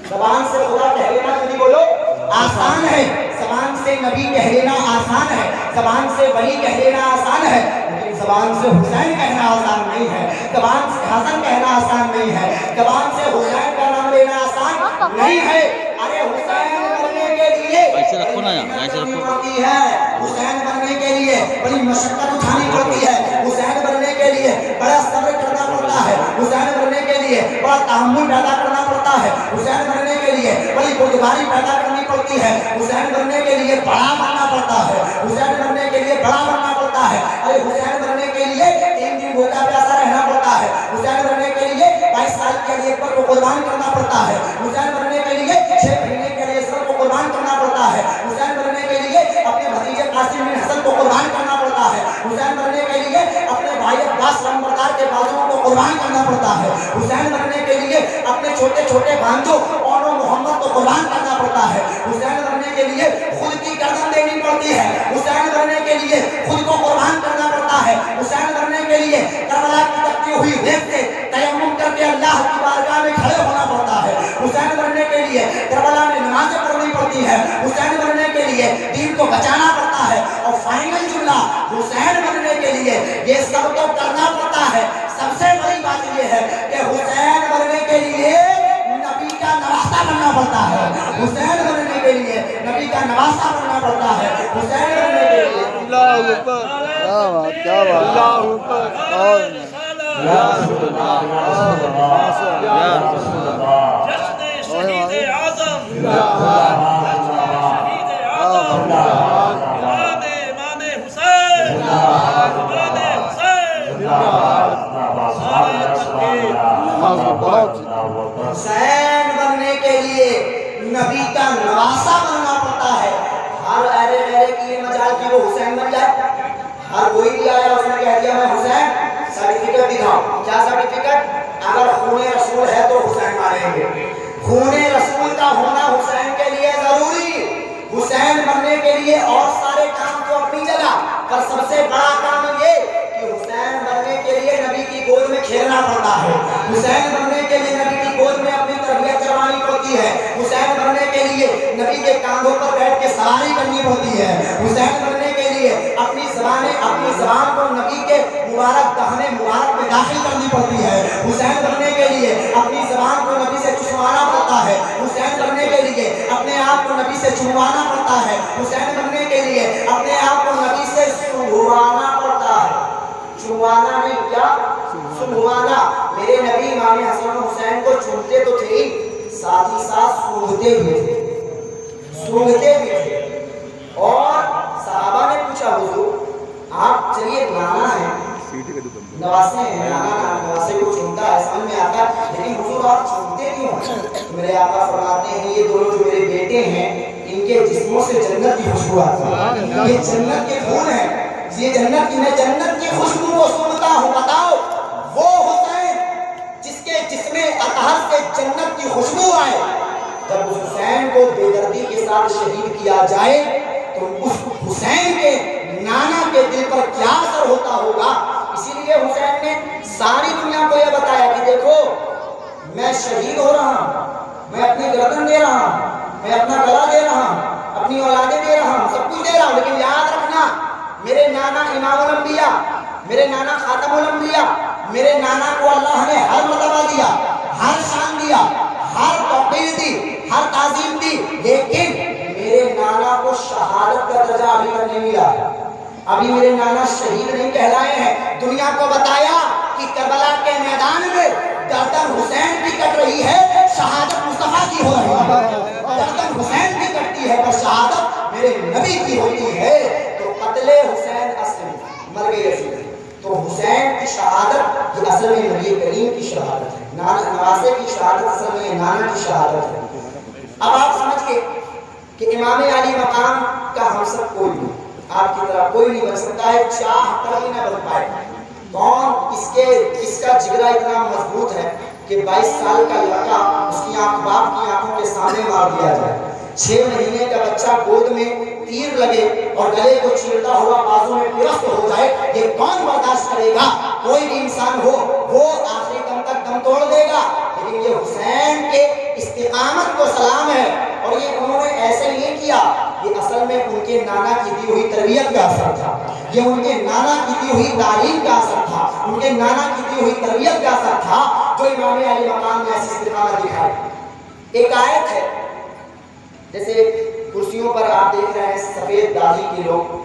زبان سے خدا کہہ لینا جلدی بولو آسان ہے، زبان سے نبی کہہ لینا آسان ہے، زبان سے ولی کہہ لینا آسان ہے، لیکن زبان سے حسین کہنا آسان نہیں ہے، زبان سے حسن کہنا آسان نہیں ہے، زبان سے حسین کا نام لینا آسان نہیں ہے۔ ارے حسین بننے کے لیے پڑتی ہے، حسین بننے کے لیے بڑی مشقت اٹھانی پڑتی ہے، حسین بننے کے لیے بڑا صبر کرنا پڑتا ہے، حسین بننے کے لیے بڑا تحمل پیدا کرنا پڑتا ہے، حسین بننے کے لیے بڑی بردباری پیدا کرنی پڑتی ہے، حسین بننے کے لیے بڑا بننا پڑتا ہے، حسین بننے کے لیے بڑا بننا پڑتا ہے۔ ارے حسین بننے کے لیے 3 دن بھوکا پیاسا رہنا پڑتا ہے، حسین بننے کے لیے 22 سال کے لیے پر کو قربان کرنا پڑتا ہے، حسین بننے کے لیے 6 مہینے کے لیے سر کو قربان کرنا پڑتا ہے، حسین بننے کے لیے اپنے بھتیجے قاسم بن حسن کو قربان کرنا پڑتا ہے، حسین بننے کے لیے اپنے بھائی عباس لمبردار کے بازوؤں کو قربان کرنا پڑتا ہے، حسین بننے کے لیے اپنے چھوٹے چھوٹے بھانجوں اور محمد کو قربان کرنا پڑتا ہے، حسین بننے کے لیے خود کی گردن دینی پڑتی ہے، حسین بننے کے لیے خود کو قربان کرنا پڑتا ہے، حسین بننے کے لیے کربلا کی تپتی ہوئی ریت سے تیمم کر کے اللہ کی بارگاہ میں کھڑے ہونا پڑتا ہے، حسین بننے کے لیے کربلا میں نمازیں پڑھنی پڑتی ہے، حسین بننے کے لیے دین کو بچانا پڑتا ہے، اور فائنل جملہ حسین بننے کے لیے یہ سب تو کرنا پڑتا ہے۔ سب سے بڑی بات یہ ہے کہ حسین بننے کے لیے نبی کا نواسہ بننا پڑتا ہے، حسین بننے کے لیے نبی کا نواسہ بننا پڑتا ہے، حسین بننے کے لیے اللہ اکبر، کیا بات، کیا بات، اللہ اکبر، یا رسول اللہ، یا رسول اللہ، شہید اعظم، امام حسین، حسین بننے کے لیے نبی کا نواسہ بننا پڑتا ہے۔ ہر ارے غیرے کی یہ مجال کی وہ حسین بن جائے، ہر کوئی بھی آیا اس نے کہہ دیا میں حسین، سرٹیفکیٹ دکھاؤ، کیا سرٹیفکیٹ؟ اگر خون رسول ہے تو حسین ماریں گے، خون رسول کا ہونا حسین کے لیے ضروری۔ حسین بننے کے لیے اور سارے کام تو اپنی جگہ، پر سب سے بڑا کام یہ کہ حسین بننے کے لیے نبی کی گود میں کھیلنا پڑتا ہے، حسین بننے کے لیے نبی کی گود میں اپنی تربیت کروانی پڑتی ہے، حسین بننے کے لیے نبی کے کاندھوں پر بیٹھ کے سواری کرنی پڑتی ہے، حسین بننے کے لیے اپنی زبان کو نبی کے مبارک دہنے مبارک میں داخل کرنی پڑتی ہے، حسین بننے کے لیے اپنی زبان کو نبی سے چسوانا پڑتا ہے، حسین بننے کے لیے اپنے آپ کو نبی سے چموانا پڑتا ہے، حسین بننے کے لیے اپنے آپ کو نبی سے سنگھوانا پڑتا ہے، چموانا نہیں کیا سنگھوانا۔ میرے نبی امام حسن و حسین کو چومتے تو تھے ساتھ ہی ساتھ سونگھتے بھی تھے، سونگھتے بھی تھے۔ اور صحابہ نے پوچھا حضور آپ چلیے نانا ہیں، نواسے ہیں، نانا نواسے کو چومتا ہے سمجھ میں آتا ہے، لیکن حضور آپ چومتے کیوں ہیں؟ میرے آقا فرماتے ہیں یہ دونوں جو میرے بیٹے ہیں ان کے جسموں سے جنت کی خوشبو آتی ہے، یہ جنت کے خون ہیں، یہ جنت کی، میں جنت کی خوشبو کو سونگتا ہوں۔ بتاؤ وہ حسین جس کے جسم اطہر سے جنت کی خوشبو آئے، جب اس حسین کو بے دردی کے ساتھ شہید کیا جائے تو اس حسین کے نانا کے دل پر کیا اثر ہوتا ہوگا۔ اسی لیے حسین نے ساری دنیا کو یہ بتایا کہ دیکھو میں شہید ہو رہا ہوں، میں اپنی گردن دے رہا ہوں، میں اپنا گلا دے رہا ہوں، اپنی اولادیں دے رہا ہوں، سب کچھ دے رہا ہوں، لیکن یاد رکھنا میرے نانا امام الانبیاء، میرے نانا خاتم الانبیاء، میرے نانا کو اللہ نے ہر مرتبہ دیا، ہر شان دیا، ہر توقیر دی، ہر تعظیم دی، لیکن میرے نانا کو شہادت کا درجہ ابھی تک نہیں ملا، ابھی میرے نانا شہید نہیں کہلائے ہیں۔ دنیا کو بتایا کہ کربلا کے میدان میں گردن حسین کی کٹ رہی ہے، شہادت مصطفیٰ کی ہو رہی ہے. گردن حسین کی کٹتی ہے پر شہادت میرے نبی کی ہوتی ہے. تو قتل حسین اصل میں مر گئی رسول. تو حسین کی شہادت یہ اصل میں نبی کریم کی شہادت ہے. نواسے کی شہادت اصل میں نانا کی شہادت ہے. اب آپ سمجھ گئے کہ امام علی مقام کا ہم سب کوئی نہیں، آپ کی طرح کوئی نہیں بن سکتا ہے، چاہ کر بھی نہ بن پائے. کون اس کا جگرہ اتنا مضبوط ہے کہ 22 سال کا لڑکا اس کی باپ کی آنکھوں کے سامنے مار دیا جائے، 6 مہینے کا بچہ گود میں تیر لگے اور گلے کو چیرتا ہوا بازو میں گرفت ہو جائے، یہ کون برداشت کرے گا؟ کوئی بھی انسان ہو وہ آخری دم تک دم توڑ دے گا. لیکن یہ حسین کے استقامت کو سلام ہے. اور یہ انہوں نے ایسے نہیں کیا، یہ اصل میں ان کے نانا کی دی ہوئی تربیت کا اثر تھا، یہ ان کے نانا کی دی ہوئی تعلیم کا اثر تھا، ان کے نانا کی دی ہوئی تربیت کا اثر تھا جو امام علی مقام نے ایسی استقامت دکھائی. ایک آیت ہے، جیسے کرسیوں پر آپ دیکھ رہے ہیں سفید داڑھی کے لوگ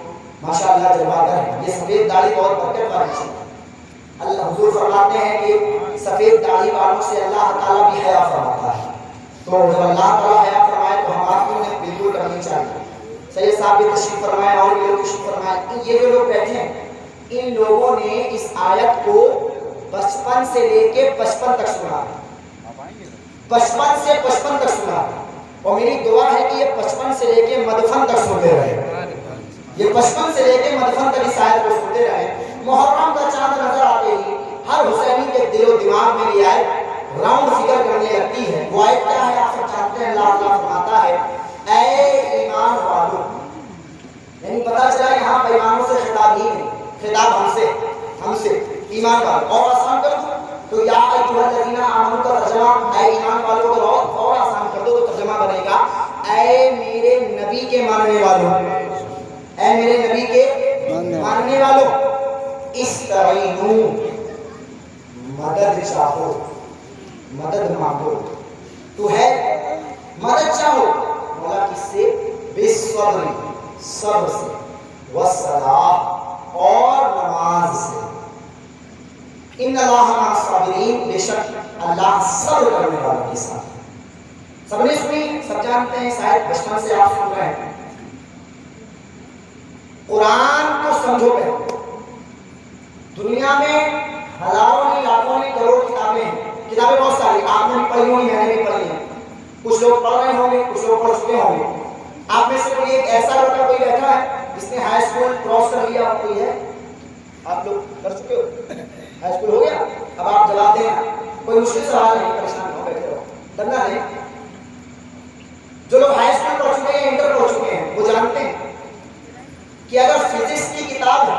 ماشاءاللہ جلوگر ہیں. یہ سفید داڑھی بہت برکت والی چیز ہے. اللہ حضور فرماتے ہیں کہ سفید داڑھی والوں سے اللہ تعالیٰ بھی حیا فرماتا ہے. تو جب اللہ تعالیٰ حیا فرمائے تو ہمارے انہیں بالکل کرنی چاہیے. سید صاحب بھی تشریف فرمائے اور بھی لوگ تشریف فرمائے. یہ جو لوگ بیٹھے ہیں ان لوگوں نے اس آیت کو 55 سے لے کے 55 تک سنا، 55 سے 55 تک سنا. اور میری دعا ہے کہ یہ 55 سے لے کے مدفن تک سنتے رہے، یہ 55 سے لے کے مدفن تک اس آیت کو سنتے رہے. محرم کا چاند نظر آتے ہی ہر حسینی کے دل و دماغ میں یہ آیت راؤنڈ فکر کرنے لگتی ہے. وہ آیت کیا ہے آپ سب جانتے ہیں. اللہ تعالیٰ فرماتا ہے اے ایمان والو، یعنی پتہ چلا یہاں بے ایمانوں سے خطاب ہی نہیں، خطاب ہم سے ایمان والو. اور آسان کر دو تو یا ایھا الذین آمنوا کا ترجمہ اے ایمان والوں کو اور آسان کر دو تو ترجمہ بنے گا اے میرے نبی کے ماننے والوں، اے میرے نبی کے ماننے والوں، استعینوا، مدد چاہو، مدد مانگو. تو ہے مدد چاہو مولا کس سے؟ بالصبر، صبر سے، والصلاۃ اور نماز سے. ان اللہ مع الصابرین، بے شک اللہ صبر کرنے والوں کے ساتھ. سب نے سنی، سب جانتے ہیں، شاید بچپن سے آپ سن رہے ہیں. قرآن کو سمجھو پہلے. دنیا میں ہزاروں نہیں لاکھوں نہیں کروڑ کتابیں ہیں، کتابیں بہت ساری آپ نے بھی پڑھی ہوں گی، میں نے بھی پڑھی ہیں. کچھ لوگ پڑھ رہے ہوں گے، کچھ لوگ پڑھ چکے ہوں گے. آپ میں سے کوئی ایک ایسا لڑکا کوئی بیٹھا ہے جس نے ہائی اسکول کراس کر لیا؟ کوئی ہے؟ آپ لوگ کر چکے ہو؟ ہائی اسکول ہو گیا؟ اب آپ جواب دیں. کوئی مشکل سوال نہیں، پریشان ہو بیٹھے ہو، ڈرنا نہیں. جو لوگ ہائی اسکول پڑھ چکے ہیں، انٹر پڑھ چکے ہیں، وہ جانتے ہیں کہ اگر فزکس کی کتاب ہے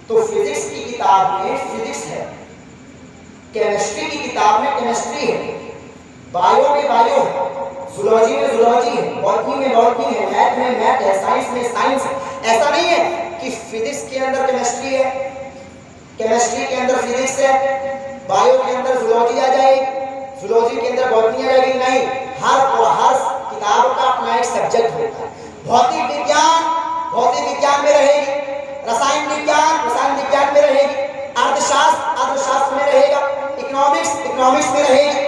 تو فزکس کی کتاب میں فزکس ہے، کیمسٹری کی کتاب میں کیمسٹری ہے، بایو میں بایو ہے، زولوجی میں زولوجی ہے، باٹنی میں باٹنی ہے، میتھ میں میتھ ہے، سائنس میں سائنس ہے. ایسا نہیں ہے کہ فزکس کے اندر کیمسٹری ہے، کیمسٹری کے اندر فزکس ہے، بایو کے اندر زولوجی آ جائے گی، زولوجی کے اندر باٹنی آ جائے گی. نہیں، ہر کتاب کا اپنا ایک سبجیکٹ ہوتا ہے. بھوتک وگیان میں رہے گی، رسائن وگیان میں رہے گی، ارتھ شاستر میں رہے گا، اکنامکس میں رہے گی،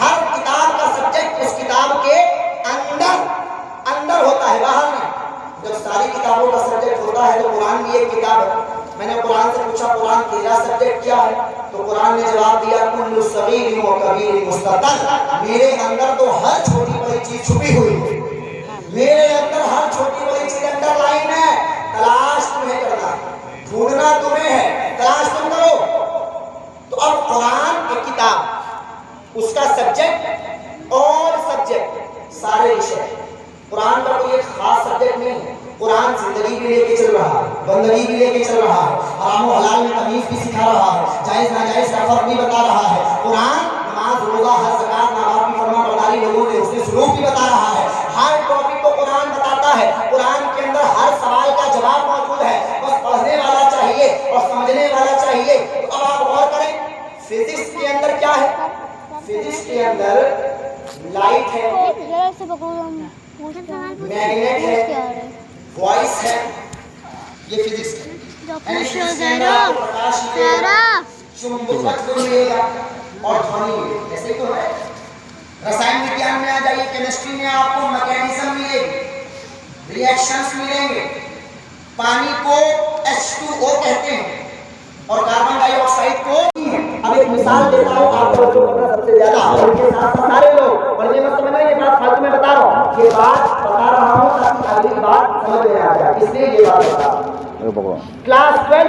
ہر کتاب کا سبجیکٹ اس کتاب کے اندر ہوتا ہے، باہر نہیں. جب ساری کتابوں کا سبجیکٹ ہوتا ہے تو قرآن بھی ایک کتاب ہے. میں نے قرآن سے پوچھا قرآن تیرا سبجیکٹ کیا ہے؟ تو قرآن نے جواب دیا کل صغیر و کبیر مستطر. میرے اندر تو ہر چھوٹی بڑی چیز چھپی ہوئی ہے، میرے اندر ہر چھوٹی بڑی چیز انڈر لائن ہے. تلاش تمہیں کرنا ہے، ڈھونڈنا تمہیں ہے، تلاش تم کرو. تو اب قرآن ایک کتاب، اس کا سبجیکٹ اور سبجیکٹ سارے وشے. قرآن کا کوئی ایک خاص سبجیکٹ نہیں ہے. قرآن زندگی بھی لے کے چل رہا ہے، بندگی بھی لے کے چل رہا ہے، حرام و حلال میں تمیز بھی سکھا رہا ہے، جائز ناجائز کا فرق بھی بتا رہا ہے. قرآن نماز، روزہ، حج، زکات، ماں باپ کی فرما برداری، لوگوں سے حسن سلوک بھی بتا رہا ہے. ہر ٹاپک کو قرآن بتاتا ہے. قرآن کے اندر ہر سوال کا جواب موجود ہے، بس پڑھنے والا چاہیے اور سمجھنے والا چاہیے. تو اب آپ غور کریں، فزکس کے اندر کیا ہے؟ فزکس کے اندر لائٹ ہے، میگنیٹ ہے، وائس ہے، یہ فزکس ہے. اور ایسے تو ہے. رسائن وگیان میں آ جائیے, کیمسٹری میں آپ کو میکینزم ملے گی, ریئیکشنز ملیں گے. پانی کو H2O کہتے ہیں اور کاربن ڈائی آکسائڈ کو. اب ایک مثال دیتا ہوں آپ کو جو پتہ سب سے زیادہ, اور ان کے ساتھ سارے لوگ, اور یہ مت سمجھنا یہ بات فالتو میں بتا رہا ہوں, یہ بات بتا رہا ہوں تاکہ اگلی بات سمجھ میں آ جائے, اس لیے یہ بات بتا رہا ہوں. کلاس 12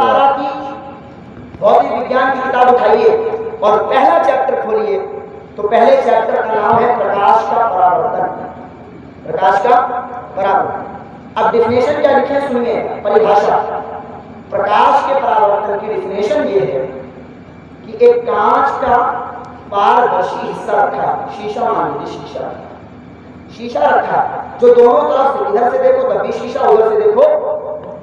12 کی بھوتک وگیان کی کتاب اٹھائیے اور پہلا چیپٹر کھولیے تو پہلے چیپٹر کا نام ہے پرکاش کا پراورتن. پرکاش کا پراورتن. اب ڈیفینیشن کیا لکھے سنیے, پریبھاشا. پرکاش کے پراورتن کی ڈیفینیشن یہ ہے کہ ایک کانچ کا پاردرشی حصہ رکھا, شیشہ مان لیجیے, شیشہ رکھا جو دونوں طرف سے, ادھر سے دیکھو تب بھی شیشہ, ادھر سے دیکھو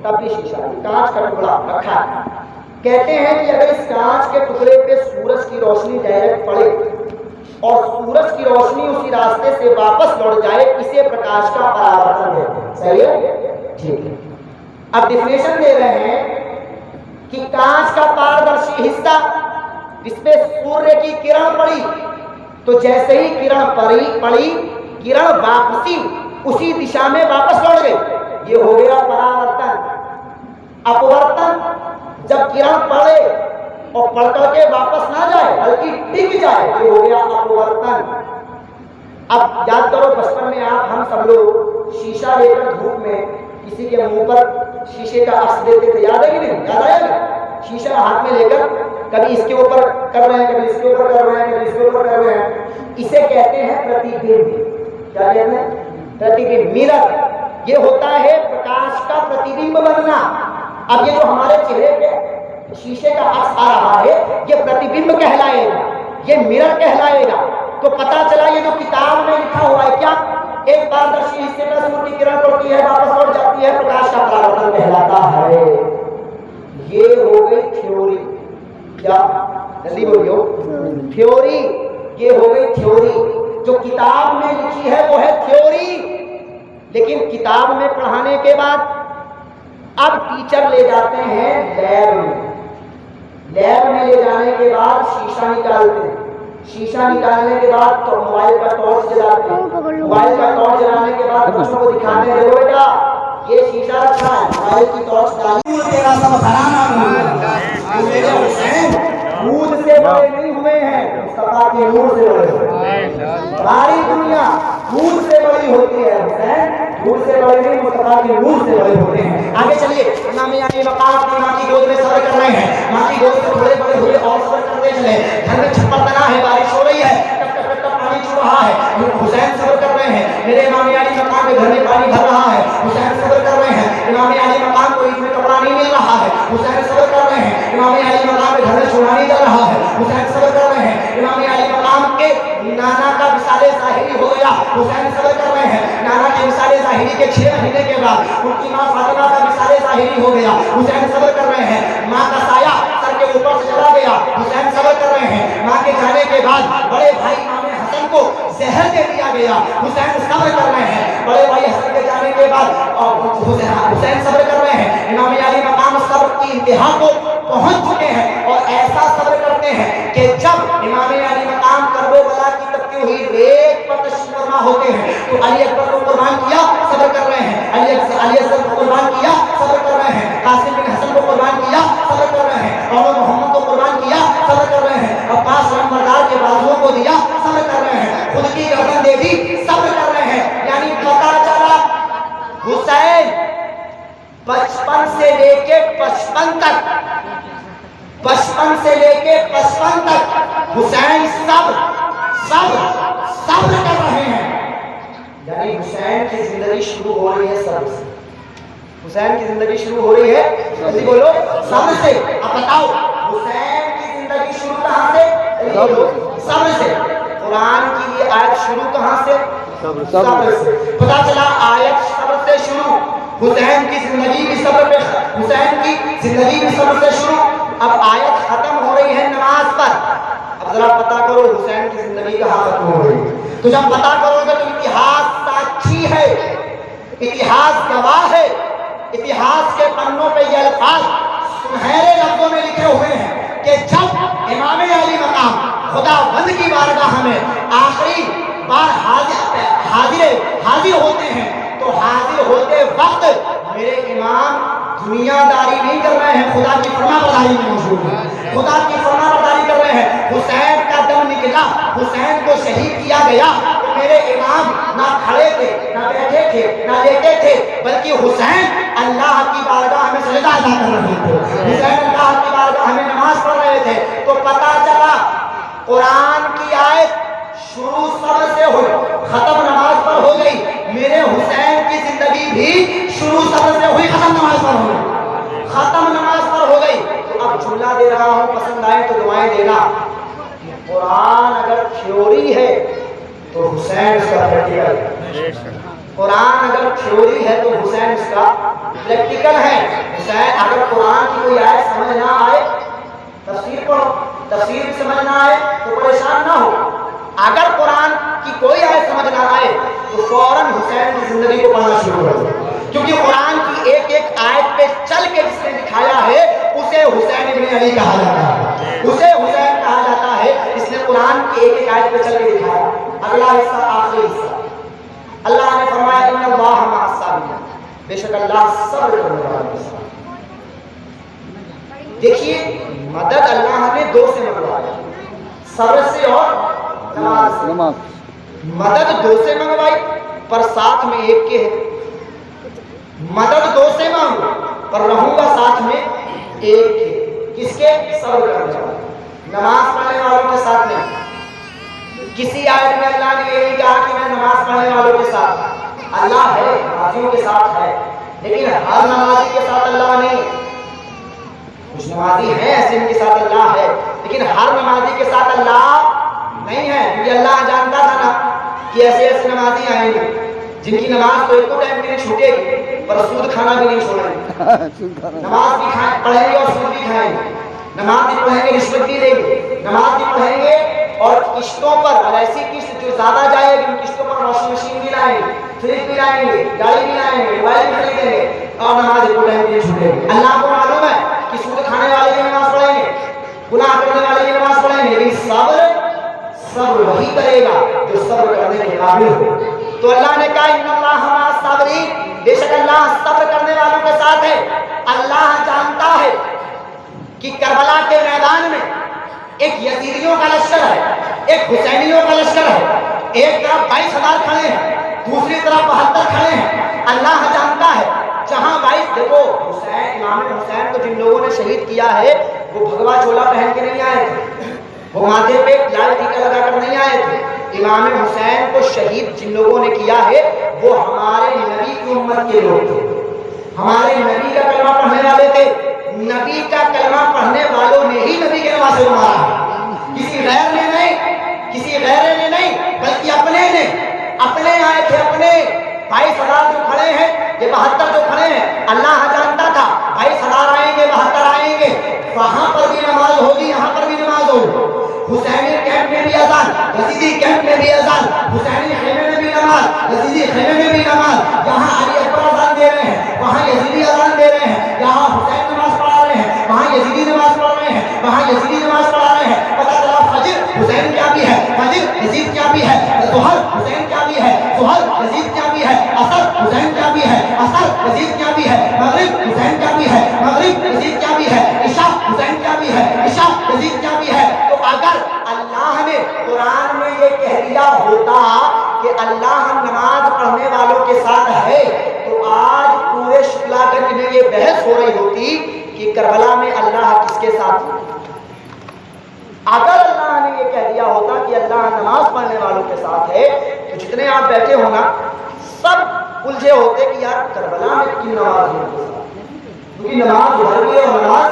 تب بھی شیشہ, کانچ کا ٹکڑا رکھا ہے. کہتے ہیں کہ اگر اس کانچ کے ٹکڑے پہ سورج کی روشنی ڈائریکٹ پڑے اور سورج کی روشنی اسی راستے سے واپس لوٹ جائے, اسے پرکاش کا پراورتن کہتے ہیں. صحیح ہے, ٹھیک ہے. اب ڈیفینیشن دے رہے ہیں کہ کانچ کا پاردرشی حصہ جس پہ سوریہ کی کرن پڑی تو جیسے ہی کرن پڑی, کرن واپسی اسی دشا میں واپس لوٹ گئی, یہ ہو گیا پراورتن. اپورتن جب کرن پڑے اور پڑ کر کے واپس نہ جائے بلکہ ٹک جائے, یہ ہو گیا اپورتن. اب یاد کرو بچپن میں ہم سب لوگ شیشہ لے کر دھوپ میں کسی کے منہ پر شیشے کا عکس دیتے تھے, یاد ہے کہ نہیں, یاد آیا نا, شیشہ ہاتھ میں لے کر کبھی اس کے اوپر کر رہے ہیں, کبھی اس کے اوپر کر رہے ہیں, کبھی اس کے اوپر کر رہے ہیں. اسے کہتے ہیں پرتیبمب. کیا کہتے ہیں, پرتیبمب, میرر. یہ ہوتا ہے پرکاش کا پرتیبمب بننا. اب یہ جو ہمارے چہرے پہ شیشے کا عکس آ رہا ہے یہ پرتیبمب کہلائے گا, یہ میرر کہلائے گا. تو پتا چلا یہ جو کتاب میں لکھا ہوا ہے کیا, ایک پاردرشی حصے پر سورج کی کرن پڑتی ہے واپس لوٹ جاتی ہے, پرکاش کا پراورتن کہلاتا ہے. یہ ہو گئی تھیوری. کیا جلدی بولیو, تھیوری. یہ ہو گئی تھیوری. جو کتاب میں لکھی ہے وہ ہے تھیوری, لیکن کتاب میں پڑھانے کے بعد اب ٹیچر لے جاتے ہیں لیب میں. لیب میں لے جانے کے بعد شیشہ نکالتے ہیں. شیشہ نکالنے کے بعد تو موبائل کا ٹارچ جلاتے ہیں. موبائل کا ٹارچ جلانے کے بعد بچوں کو دکھانے ہیں, بیٹا یہ شیشہ رکھا ہے, موبائل کی ٹارچ ڈالی. تیرا سب گھرانا میرے حسین دودھ سے بڑے نہیں ہوئے ہیں, مصطفیٰ کے نور سے بڑے ہوئے ہیں. ساری دنیا دودھ سے بڑی ہوتی ہے, حسین دودھ سے بڑے نہیں, مصطفیٰ کے نور سے بڑے ہوتے ہیں. آگے چلیے, امام علی مقام اپنی ماں کی گود میں صبر کر رہے ہیں. ماں کی گود سے بڑے بڑے ہوئے اور صبر کرتے چلے. گھر میں چھپر تنا ہے, بارش ہو رہی ہے, ٹپ ٹپ ٹپ پانی چھو رہا ہے. حسین صبر کر رہے ہیں. میرے امام علی مقام کے گھر میں پانی بھر رہا ہے, حسین صبر کر رہے ہیں. امام علی مقام کو عید میں کپڑا نہیں مل رہا ہے, حسین صبر کر رہے ہیں. امام علی مقام کے گھر میں سونا نہیں چل رہا ہے, حسین صبر کر رہے ہیں. امام علی مقام کے نانا کا وصال ظاہری ہو گیا, حسین صبر کر رہے ہیں. نانا کے وصال ظاہری کے 6 مہینے کے بعد ان کی ماں فاطمہ کا وصال ظاہری ہو گیا, حسین صبر کر رہے ہیں. ماں کا سایہ سر کے اوپر سے چلا گیا, حسین صبر کر رہے ہیں. ماں کے جانے کے بعد بڑے بھائی امام حسن کو زہر دے دیا گیا, حسین صبر کر رہے ہیں. بڑے بھائی حسن کے جانے کے بعد حسین صبر کر رہے ہیں. امام علی مقام صبر کی انتہا کو پہنچ چکے ہیں اور ایسا صبر کرتے ہیں کہ جب امام علی مقام کربلا کی تپتی ہوئی ریت پر تشریف فرما ہوتے ہیں تو علی اکبر کو قربان کیا, صبر کر رہے ہیں. علی اکبر کو قربان کیا, صبر کر رہے ہیں. قاسم بن حسن کو قربان کیا, صبر کر رہے ہیں. اور محمد کو قربان کیا, صبر کر رہے ہیں. عباس نمبردار کے بازوؤں کو دیا, صبر کر رہے ہیں. خود کی گردن دے دی, صبر کر رہے ہیں. یعنی پتا چلا حسین 55 سے لے کے 55 تک, 55 سے لے کے 55 تک حسین صبر کر رہے ہیں. یعنی حسین کی زندگی شروع ہو رہی ہے صبر سے. حسین کی زندگی شروع ہو رہی ہے, جلدی بولو, صبر سے. اب بتاؤ حسین کی زندگی شروع کہاں سے, صبر سے. قرآن کی یہ آیت شروع کہاں سے, صبر سے. پتا چلا آیت صبر سے شروع, حسین کی زندگی بھی صبر پہ, حسین کی زندگی بھی صبر سے شروع. اب آیت ختم ہو رہی ہے نماز پر. اب ذرا پتا کرو حسین کی زندگی کہاں ختم ہو رہی ہے. تو جب پتا کرو گے تو اتہاس ساکھی ہے, اتہاس گواہ ہے اتہاس کے پنوں پہ یہ الفاظ سنہرے لفظوں میں لکھے ہوئے ہیں کہ جب امام علی مقام خدا بند کی بارگاہ میں آخری بار حاضر ہوتے ہیں تو حاضر ہوتے وقت میرے امام دنیا داری نہیں کر رہے ہیں، خدا کی فرما برداری میں مشغول ہیں، خدا کی فرما برداری کر رہے ہیں۔ حسین کا دم نکلا، حسین کو شہید کیا گیا تو میرے امام نہ کھڑے تھے، نہ بیٹھے تھے، نہ لیٹے تھے، بلکہ حسین اللہ کی بارگاہ میں سجدہ ادا کر رہے تھے، حسین اللہ کی بارگاہ میں نماز پڑھ رہے تھے۔ تو پتہ چلا قرآن کی آیت شروع صبر سے ہوئی، ختم نماز پر ہو گئی، میرے حسین کی زندگی بھی شروع صبر سے ہوئی، ختم نماز پر ہو گئی، ختم نماز پر ہو گئی۔ تو اب جملہ دے رہا ہوں، پسند آئے تو دعائیں دینا۔ قرآن اگر تھیوری ہے تو حسین اس کا پریکٹیکل ہے، قرآن اگر تھیوری ہے تو حسین اس کا پریکٹیکل ہے۔ حسین اگر قرآن کی کوئی آیت سمجھ نہ آئے تفسیر پڑھو، تفسیر سمجھ نہ آئے تو پریشان نہ ہو، اگر قرآن کی کوئی آیت سمجھ نہ آئے تو فوراً حسین کی زندگی کو پڑھنا شروع کر دو، کیونکہ قرآن کی ایک ایک آیت پہ چل کے جس نے دکھایا ہے اسے حسین ابن علی کہا جاتا ہے، اسے حسین کہا جاتا ہے، اس نے قرآن کی ایک ایک آیت پہ چل کے دکھایا۔ اگلا حصہ، آخری حصہ، اللہ نے فرمایا ان اللہ مع الصابرین، بے شک اللہ صبر کرنے والوں کے ساتھ۔ دیکھیے مدد اللہ نے دو سے منگوائی، صبر سے اور نماز سے۔ مدد دو سے منگوائی پر ساتھ میں ایک کے ہے، مدد دو سے مانگو پر رہوں گا ساتھ میں ایک کے، کس کے؟ صبر کرنے والے، نماز پڑھنے والوں کے ساتھ نہیں۔ کسی آیت میں اللہ نے یہ نہیں کہا کہ میں نماز پڑھنے والوں کے ساتھ، اللہ ہے نمازیوں کے ساتھ ہے، لیکن ہر نمازی کے ساتھ اللہ نہیں۔ کچھ نمازی ہیں ایسے ان کے ساتھ اللہ ہے، لیکن ہر نمازی کے ساتھ اللہ نہیں ہے، کیونکہ اللہ جانتا تھا نا کہ ایسے ایسے نمازی آئیں گے جن کی نماز تو ایک ٹائم بھی نہیں چھوٹے گی پر سود کھانا بھی نہیں چھوڑیں گے، نماز بھی پڑھیں گے اور سود بھی کھائیں گے، نماز بھی پڑھیں گے رشوت بھی دیں گے، نماز بھی پڑھیں گے اور قسطوں پر، اور ایسی قسط جو زیادہ جائے گی ان قسطوں پر واشنگ مشین بھی لائیں گے، فریج بھی لائیں گے، گاڑی بھی لائیں گے، موبائل بھی خریدیں گے، اور نماز ایک ٹائم بھی نہیں چھوٹے گی۔ اللہ کو معلوم ہے کہ سود کھانے والے بھی نماز پڑھیں گے، گناہ کرنے والے بھی نماز پڑھیں گے، لیکن صبر وہی کرے گا جو صبر کرنے کے قابل ہو۔ تو اللہ نے کہا ان اللہ مع الصابرین، بے شک اللہ صبر کرنے والوں کے ساتھ ہے۔ اللہ جانتا ہے کہ کربلا کے میدان میں ایک یزیدیوں کا لشکر ہے، ایک حسینیوں کا لشکر ہے، ایک طرف 22,000 کھڑے ہیں، دوسری طرف 72 کھڑے ہیں۔ اللہ جانتا ہے جہاں 22، دیکھو حسین، امام حسین کو جن لوگوں نے شہید کیا ہے وہ بھگوا چولا پہن کے نہیں آئے تھے، وہ ماتھے پہ لال ٹیکا لگا کر نہیں آئے تھے۔ امام حسین کو شہید جن لوگوں نے کیا ہے وہ ہمارے نبی کی امت کے لوگ تھے، ہمارے نبی کا کلمہ پڑھنے والے تھے، نبی کا کلمہ پڑھنے والوں نے ہی نبی کے نمازے کو مارا ہے، کسی غیر نے نہیں، کسی غیر نے نہیں، بلکہ اپنے نے، اپنے آئے تھے، اپنے 22,000 جو کھڑے ہیں، یہ 72 جو کھڑے ہیں، اللہ جانتا تھا 22,000 آئیں گے، 72 آئیں گے، وہاں پر بھی نماز ہوگی، یہاں پر بھی نماز ہوگی، حسینی کیمپ میں بھی اذان، یزیدی کیمپ میں بھی اذان، حسینی خیمے میں بھی نماز، یزیدی خیمے میں بھی نماز، یہاں علی اکبر اذان دے رہے ہیں، وہاں یزیدی اذان دے رہے ہیں، یہاں حسین نماز پڑھا رہے ہیں، وہاں یزیدی نماز پڑھ رہے ہیں، وہاں یزیدی نماز پڑھا رہے ہیں۔ پتہ چلا فجر حسین کیا بھی ہے، فجر یزید کیا بھی ہے، ظہر حسین کیا بھی ہے، ظہر یزید کیا بھی ہے، عصر حسین کیا بھی ہے، عصر یزید کیا بھی ہے، مغرب حسین کیا بھی ہے، مغرب یزید کیا بھی ہے، عشاء حسین کیا بھی ہے، عشاء یزید کیا بھی ہے۔ تو اگر اللہ نے قرآن میں یہ کہہ دیا ہوتا کہ اللہ نماز پڑھنے والوں کے ساتھ ہے تو آج پورے شکلا گنج میں یہ بحث ہو رہی ہوتی کہ کربلا میں اللہ کس کے ساتھ ہے۔ اگر اللہ نے یہ کہہ دیا ہوتا کہ اللہ نماز پڑھنے والوں کے ساتھ ہے تو جتنے آپ بیٹھے ہو نا سب الجھے ہوتے کہ یار کربلا میں کن نماز ہے، کیونکہ نماز ادھر بھی ہے اور نماز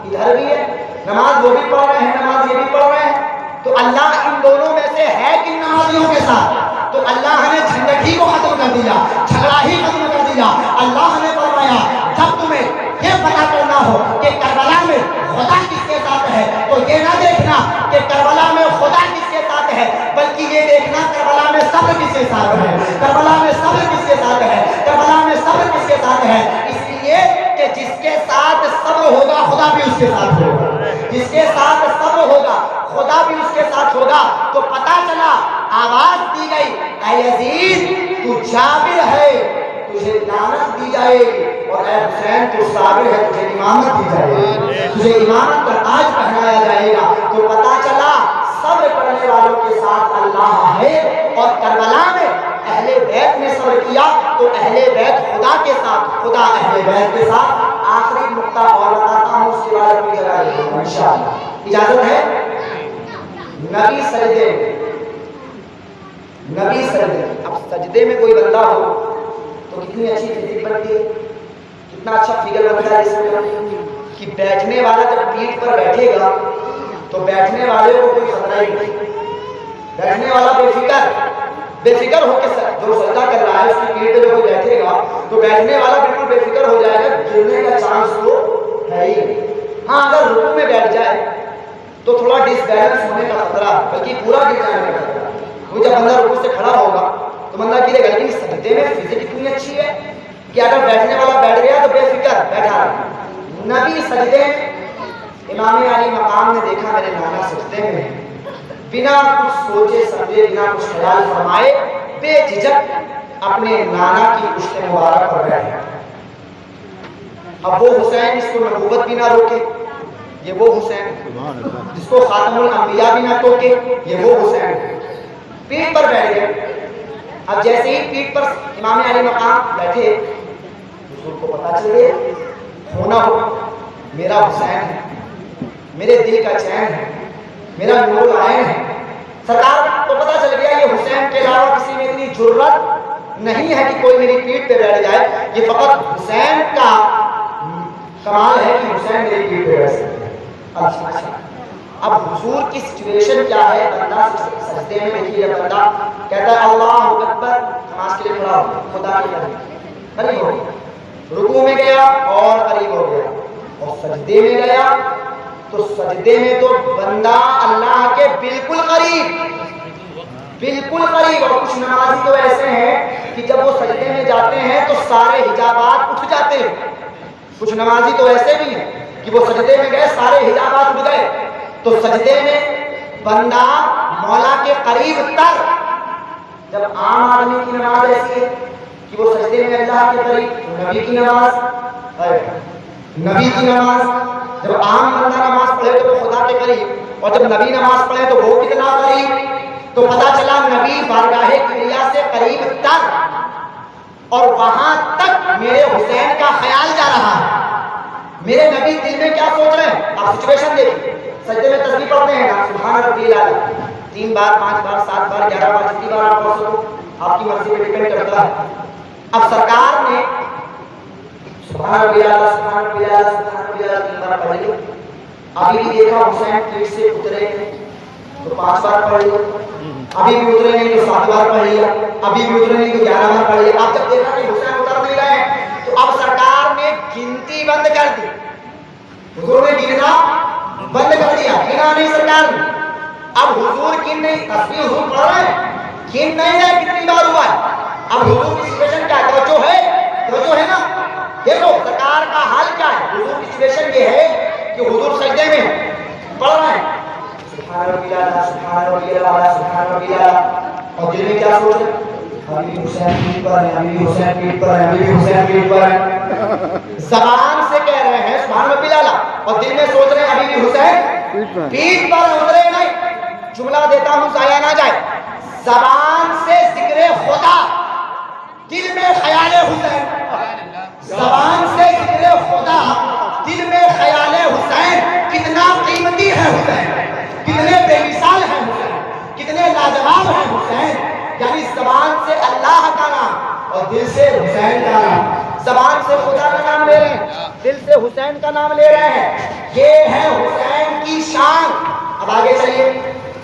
ادھر بھی ہے، نماز وہ بھی پڑھ رہے ہیں، نماز یہ بھی پڑھ رہے ہیں، تو اللہ ان دونوں میں سے ہے کن نمازیوں کے ساتھ؟ تو اللہ نے جھنڈی کو ختم کر دیا، جھگڑا ہی ختم کر دیا۔ اللہ نے فرمایا جب تمہیں یہ پتا کرنا ہو کہ کربلا میں خدا کس کے ساتھ ہے تو یہ نہ دیکھنا کہ کربلا میں خدا کس کے ساتھ ہے، بلکہ یہ دیکھنا کربلا میں صبر کس کے ساتھ ہے، کربلا میں صبر کس کے ساتھ ہے، کربلا میں صبر کس کے ساتھ ہے۔ صبر ہوگا خدا بھی اس کے ساتھ ہوگا، جس کے ساتھ صبر ہوگا خدا بھی اس کے ساتھ ہوگا۔ تو پتا چلا، آواز دی گئی، اے یزید تو جابر ہے، تجھے لعنت دی جائے گی، اور اے حسین تو صابر ہے، تجھے امامت دی جائے گی، تجھے امامت کا تاج پہنایا جائے گا۔ تو پتا چلا صبر کرنے والوں کے ساتھ اللہ ہے، اور کربلا میں اہل بیت نے صبر کیا تو اہل بیت خدا کے ساتھ، خدا اہل بیت کے ساتھ۔ آخری نقطہ اور بتاتا ہوں، اس کے بعد اپنی جگہ لے لوں انشاءاللہ، اجازت ہے؟ نبی سجدے میں، نبی سجدے میں، اب سجدے میں کوئی بندہ ہو تو کتنی اچھی فزک بنتی ہے، کتنا اچھا فگر بنتا ہے اس میں، کہ بیٹھنے والا جب پیٹھ پر بیٹھے گا تو بیٹھنے والے کو کوئی خطرہ ہی نہیں، بیٹھنے والا بے فکر ہو کے جو سجدہ کر رہا ہے اس کی پیٹھ پہ جو کوئی بیٹھے گا تو بیٹھنے والا بالکل بے فکر ہو جائے گا، گرنے کا چانس تو ہے ہی نہیں۔ ہاں اگر رکوع میں بیٹھ جائے تو تھوڑا ڈس بیلنس ہونے کا خطرہ، بلکہ پورا گر جانے کا خطرہ، کیونکہ جب بندہ رکوع سے کھڑا ہوگا تو بندہ گرے گا۔ لیکن سجدے میں فزک اتنی اچھی ہے کہ اگر بیٹھنے والا بیٹھ گیا تو بے فکر بیٹھا رہا۔ نبی سجدے میں، امام علی مقام نے دیکھا میرے نانا سجدے میں، بنا کچھ سوچے سمجھے، بنا کچھ خیال فرمائے، بے جھجک اپنے نانا کی پشت مبارک پر بیٹھے۔ اب وہ حسین جس کو نبوت بھی نہ روکے، یہ وہ حسین، جس کو خاتم الانبیاء بھی نہ ٹوکے، یہ وہ حسین، پیٹھ پر بیٹھ گئے۔ اب جیسے ہی پیٹھ پر امام علی مقام بیٹھے، حضور کو پتا چل گیا ہونا ہو میرا حسین ہے، میرے دل کا چین ہے، میرا نور العین ہے۔ سرکار کو پتا چل گیا یہ حسین کے علاوہ کسی میں اتنی جرت نہیں ہے کہ کوئی میری پیٹھ پہ بیٹھ جائے، یہ فقط حسین کا کمال ہے کہ حسین میری پیٹھ پہ بیٹھ سکتے ہیں۔ اچھا، اب حضور کی سچویشن کیا ہے؟ بندہ سجدے میں دیکھیے، جب بندہ کہتا ہے اللہ اکبر، نماز کے لیے کھڑا ہو، خدا کے قریب ہو گیا، رکوع میں گیا اور قریب ہو گیا، اور سجدے میں گیا تو سجدے میں تو بندہ اللہ کے بالکل قریب، بالکل قریب۔ اور کچھ نمازی تو ایسے ہیں کہ جب وہ سجدے میں جاتے ہیں تو سارے حجابات اٹھ جاتے ہیں، کچھ نمازی تو ایسے بھی ہیں کہ وہ سجدے میں گئے سارے حجابات اٹھ گئے۔ تو سجدے میں بندہ مولا کے قریب تر، جب عام آدمی کی نماز ایسی ہے کہ وہ سجدے میں اللہ کے قریب، نبی کی نماز، نبی کی نماز جب عام بندہ نماز پڑھے تو وہ خدا کے قریب، اور جب نبی نماز پڑھے تو وہ کتنا قریب۔ تو پتا چلا نبی بارگاہ کبریا سے قریب تر، اور وہاں تک میرے حسین کا خیال جا رہا ہے۔ میرے نبی دل میں کیا سوچ رہے ہیں؟ آپ سچویشن دیکھیں، سجدے میں تسبیح پڑھتے ہیں نا، سبحان ربی الاعلی، 3 بار 5 بار 7 بار 11 بار جتنی بار آپ پڑھ سکو، آپ کی مرضی پہ ڈیپینڈ کرتا ہے۔ اب سرکار نے سبحان ربی الاعلی سبحان ربی الاعلی سبحان ربی الاعلی 3 بار پڑھ لی، ابھی بھی دیکھا حسین پیٹ سے اترے تو 5 بار پڑھ لیا، ابھی بھی اترے نہیں تو 7 بار پڑھ لیا، ابھی بھی اترے نہیں تو 11 بار پڑھ لیا۔ اب جب دیکھا کہ حسین اتر نہیں رہے تو اب سرکار نے گنتی بند کر دی، حضور نے گننا بند کر دیا، گنا نہیں سرکار نے۔ اب حضور گن نہیں، تسبیح حضور پڑھ رہے ہیں، گن نہیں رہے کتنی بار ہوا ہے۔ اب حضور کی سچویشن کیا ہے؟ توجہ ہے نا؟ دیکھو سرکار کا حال کیا ہے۔ حضور کی سچویشن یہ ہے کہ حضور سجدے میں پڑھ رہے ہیں سبحان ربی الاعلی سبحان ربی الاعلی سبحان ربی الاعلی، اور دل میں کیا سوچ رہے ہیں؟ ابھی حسین پیٹ پر ہے، ابھی حسین پیٹ پر ہے، ابھی حسین پیٹ پر ہے۔ زبان سے کہہ رہے ہیں سبحان ربی الاعلی، اور دل میں سوچ رہے ہیں ابھی بھی حسین پیٹ پر اترے نہیں۔ جملہ دیتا ہوں ضائع نہ جائے، زبان سے ذکر خدا، دل میں خیال حسین، زبان سے ذکر خدا، دل میں خیال حسین۔ کتنا قیمتی ہے حسین، کتنے بے مثال ہیں حسین، کتنے لاجواب ہیں حسین۔ یعنی زبان سے اللہ کا نام اور دل سے حسین کا نام، زبان سے خدا کا نام لے رہے ہیں، دل سے حسین کا نام لے رہے ہیں، یہ ہے حسین کی شان۔ اب آگے چلیے،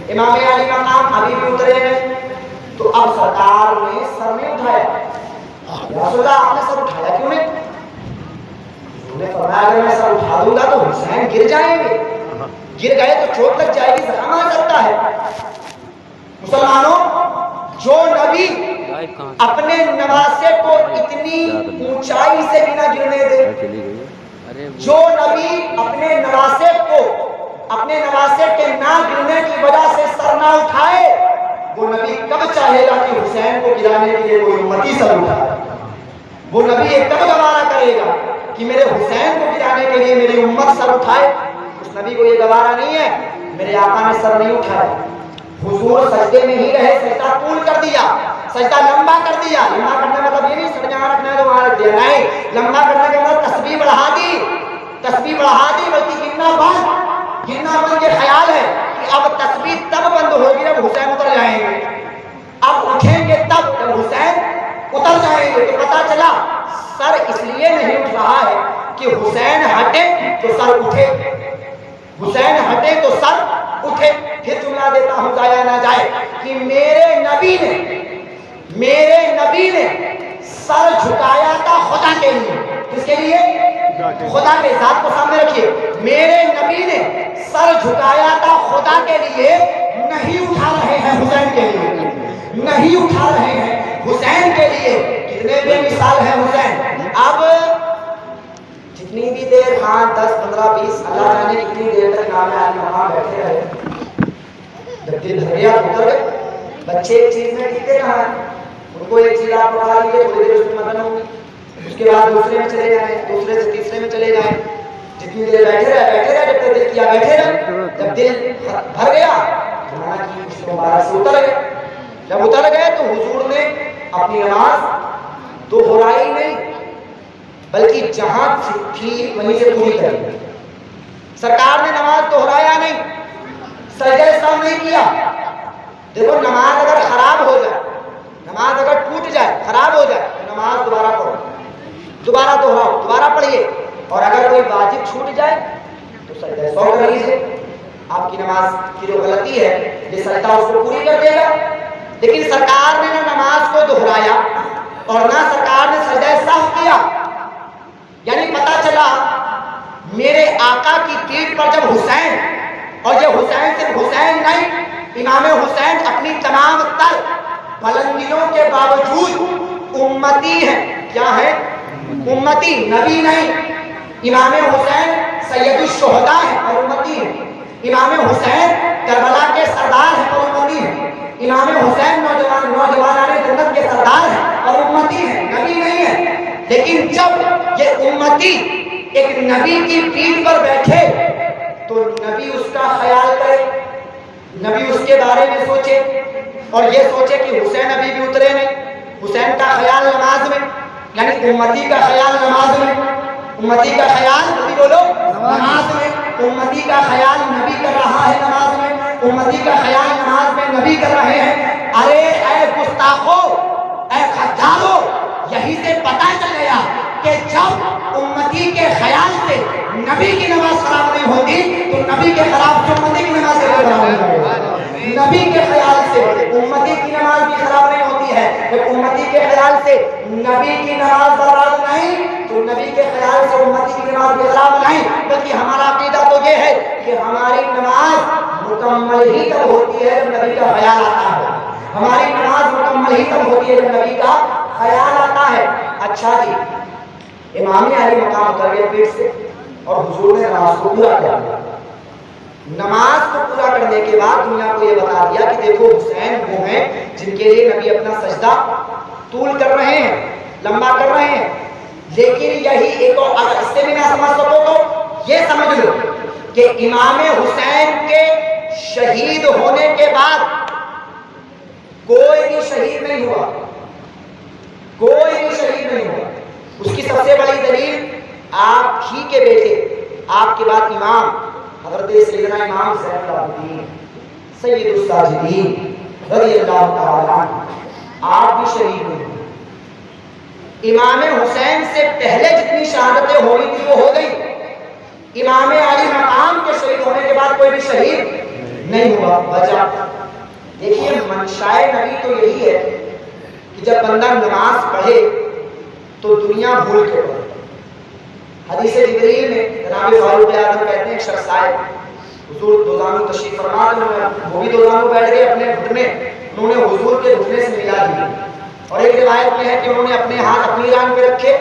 امام علی مقام ابھی بھی اترے ہیں تو اب سرکار نے سر نہیں اٹھایا۔ یا رسول اللہ آپ نے سر اٹھایا کیوں نہیں؟ انہوں نے فرمایا اگر میں سر اٹھا دوں گا تو حسین گر جائیں گے، گر گئے تو چوٹ لگ جائے گی، زخم آ سکتا ہے۔ مسلمانوں، جو نبی اپنے نواسے کو اتنی اونچائی سے بھی نہ گرنے دے، جو نبی اپنے نواسے کے نہ گرنے کی وجہ سے سر نہ اٹھائے، وہ نبی کب چاہے گا کہ حسین کو گرانے کے لیے کوئی امتی سر اٹھائے؟ وہ نبی یہ کب گوارا کرے گا کہ میرے حسین کو گرانے کے لیے میری امت سر اٹھائے؟ اس نبی کو یہ گوارا نہیں ہے۔ میرے آقا نے سر نہیں اٹھایا، حضور سجدے میں ہی رہے، سجدہ طول کر دیا، سجدہ لمبا کر دیا۔ لمبا کرنے کا مطلب یہ نہیں سر جہاں رکھنا ہے تو وہاں رکھ دیا، نہیں، لمبا کرنے کا مطلب تسبیح بڑھا دی، بلکہ گننا بند یہ خیال ہے کہ اب تسبیح تب بند ہوگی جب حسین اتر جائیں گے، اب اٹھیں گے تب جب حسین اتر جائیں گے۔ تو پتا چلا سر اس لیے نہیں اٹھ رہا ہے کہ حسین ہٹے تو سر اٹھے، حسین ہٹے تو سر اٹھے۔ پھر جملہ دیتا ہوں ضائع نہ جائے کہ میرے نبی نے سر جھکایا تھا خدا کے لیے۔ کس کے لیے؟ خدا کے ذات کو سامنے رکھیے۔ میرے نبی نے سر جھکایا تھا خدا کے لیے، نہیں اٹھا رہے ہیں حسین کے لیے، نہیں اٹھا رہے ہیں حسین کے لیے۔ کتنے بے مثال ہے حسین۔ اب جتنی بھی دیر 5 10 15 20 اللہ جانے کتنی دیر تک نام علی وہاں بیٹھے رہے، جب دل بھر گیا تو اتر گئے۔ بچے ایک چیز میں ٹھیکتے کہاں ہیں، ان کو ایک چیز آپ بتا لیجیے، تھوڑی دیر اس میں مگن ہوں گے، اس کے بعد دوسرے میں چلے جائیں، دوسرے سے تیسرے میں چلے جائیں، جتنی دیر بیٹھے رہے جب تک دل کیا بیٹھے رہے، جب دل بھر گیا مانا کہ اس مبارک سے اتر گئے۔ جب اتر گئے تو حضور نے اپنی نماز دوہرائی نہیں، بلکہ جہاں تھی وہیں سے پوری کر دی۔ سرکار نے نماز دوہرایا نہیں، سجدہ سہو نہیں کیا۔ دیکھو نماز اگر خراب ہو جائے، نماز اگر ٹوٹ جائے، خراب ہو جائے تو نماز دوبارہ پڑھو، دوبارہ دہراؤ، دوبارہ پڑھیے۔ اور اگر کوئی واجب چھوٹ جائے تو سجدہ سہو کر لیجیے، آپ کی نماز کی جو غلطی ہے یہ سجدہ اس کو پوری کر دے گا۔ لیکن سرکار نے نہ نماز کو دہرایا اور نہ سرکار نے سجدہ سہو کیا، یعنی پتہ چلا میرے آقا کی پیٹھ پر جب حسین، اور یہ حسین صرف حسین نہیں، امام حسین اپنی تمام تر بلندیوں کے باوجود امتی ہیں۔ کیا ہے؟ امتی، نبی نہیں۔ امام حسین سید الشہداء ہیں اور امتی ہیں۔ امام حسین کربلا کے سردار ہیں اور امتی ہیں۔ امام حسین نوجوانان جنت کے سردار ہیں اور امتی ہیں، نبی نہیں ہے۔ لیکن جب یہ امتی ایک نبی کی پیٹھ پر بیٹھے تو نبی اس کا خیال کرے، نبی اس کے بارے میں سوچے، اور یہ سوچے کہ حسین ابھی بھی اترے نہیں۔ حسین کا خیال نماز میں، یعنی امتی کا خیال نماز میں، امتی کا خیال نبی بولو نماز میں، امتی کا خیال نبی کر رہا ہے نماز میں، امتی کا خیال نماز میں نبی کر رہے ہیں۔ ارے اے گستاخو، اے خدارو، یہی سے پتہ چل گیا کہ جب امتی کے خیال سے نبی کی نماز خراب نہیں ہوتی تو نبی کے خلاف امتی کی نماز خراب نہیں ہوتی۔ نبی کے خیال سے امتی کی نماز بھی خراب نہیں ہوتی ہے، جب امتی کے خیال سے نبی کی نماز برباد نہیں تو نبی کے خیال سے امتی کی نماز بھی خراب نہیں۔ بلکہ ہمارا عقیدہ تو یہ ہے کہ ہماری نماز مکمل ہی تب ہوتی ہے جب نبی کا خیال آتا ہے، ہماری نماز مکمل ہی تب ہوتی ہے جب نبی کا خیال آتا ہے۔ اچھا جی، امام علی مقام اتر گئے پیٹ سے اور حضور نے نماز کو پورا کر دیا۔ نماز کو پورا کرنے کے بعد دنیا کو یہ بتا دیا کہ دیکھو حسین وہ ہیں جن کے لیے نبی اپنا سجدہ طول کر رہے ہیں، لمبا کر رہے ہیں۔ لیکن یہی ایک اور، اگر اس سے بھی نہ سمجھ سکو تو یہ سمجھ لو کہ امام حسین کے شہید ہونے کے بعد کوئی بھی شہید نہیں ہوا، کوئی بھی شہید نہیں ہوا۔ اس کی سب سے بڑی دلیل آپ ہی کے بیٹے، آپ کے بعد امام حضرت سیدنا امام زین العابدین سید الساجدین رضی اللہ تعالی عنہ، آپ بھی شہید ہوئے۔ امام حسین سے پہلے جتنی شہادتیں ہوئی تھی وہ ہو گئی، امام علی مقام کے شہید ہونے کے بعد کوئی بھی شہید نہیں ہوا۔ وجہ دیکھیے، منشائے نبی تو یہی ہے کہ جب بندہ نماز پڑھے تو دنیا بھول کے پڑھے۔ حدیث جبریل میں جناب فاروق اعظم کہتے ہیں ایک شخص آئے، حضور دوزانو تشریف فرما، وہ بھی دوزانو بیٹھ گئے اپنے گھٹنے، انہوں نے حضور کے گھٹنے سے ملا دی، اور ایک روایت میں ہے کہ انہوں نے اپنے ہاتھ اپنی ران میں رکھے،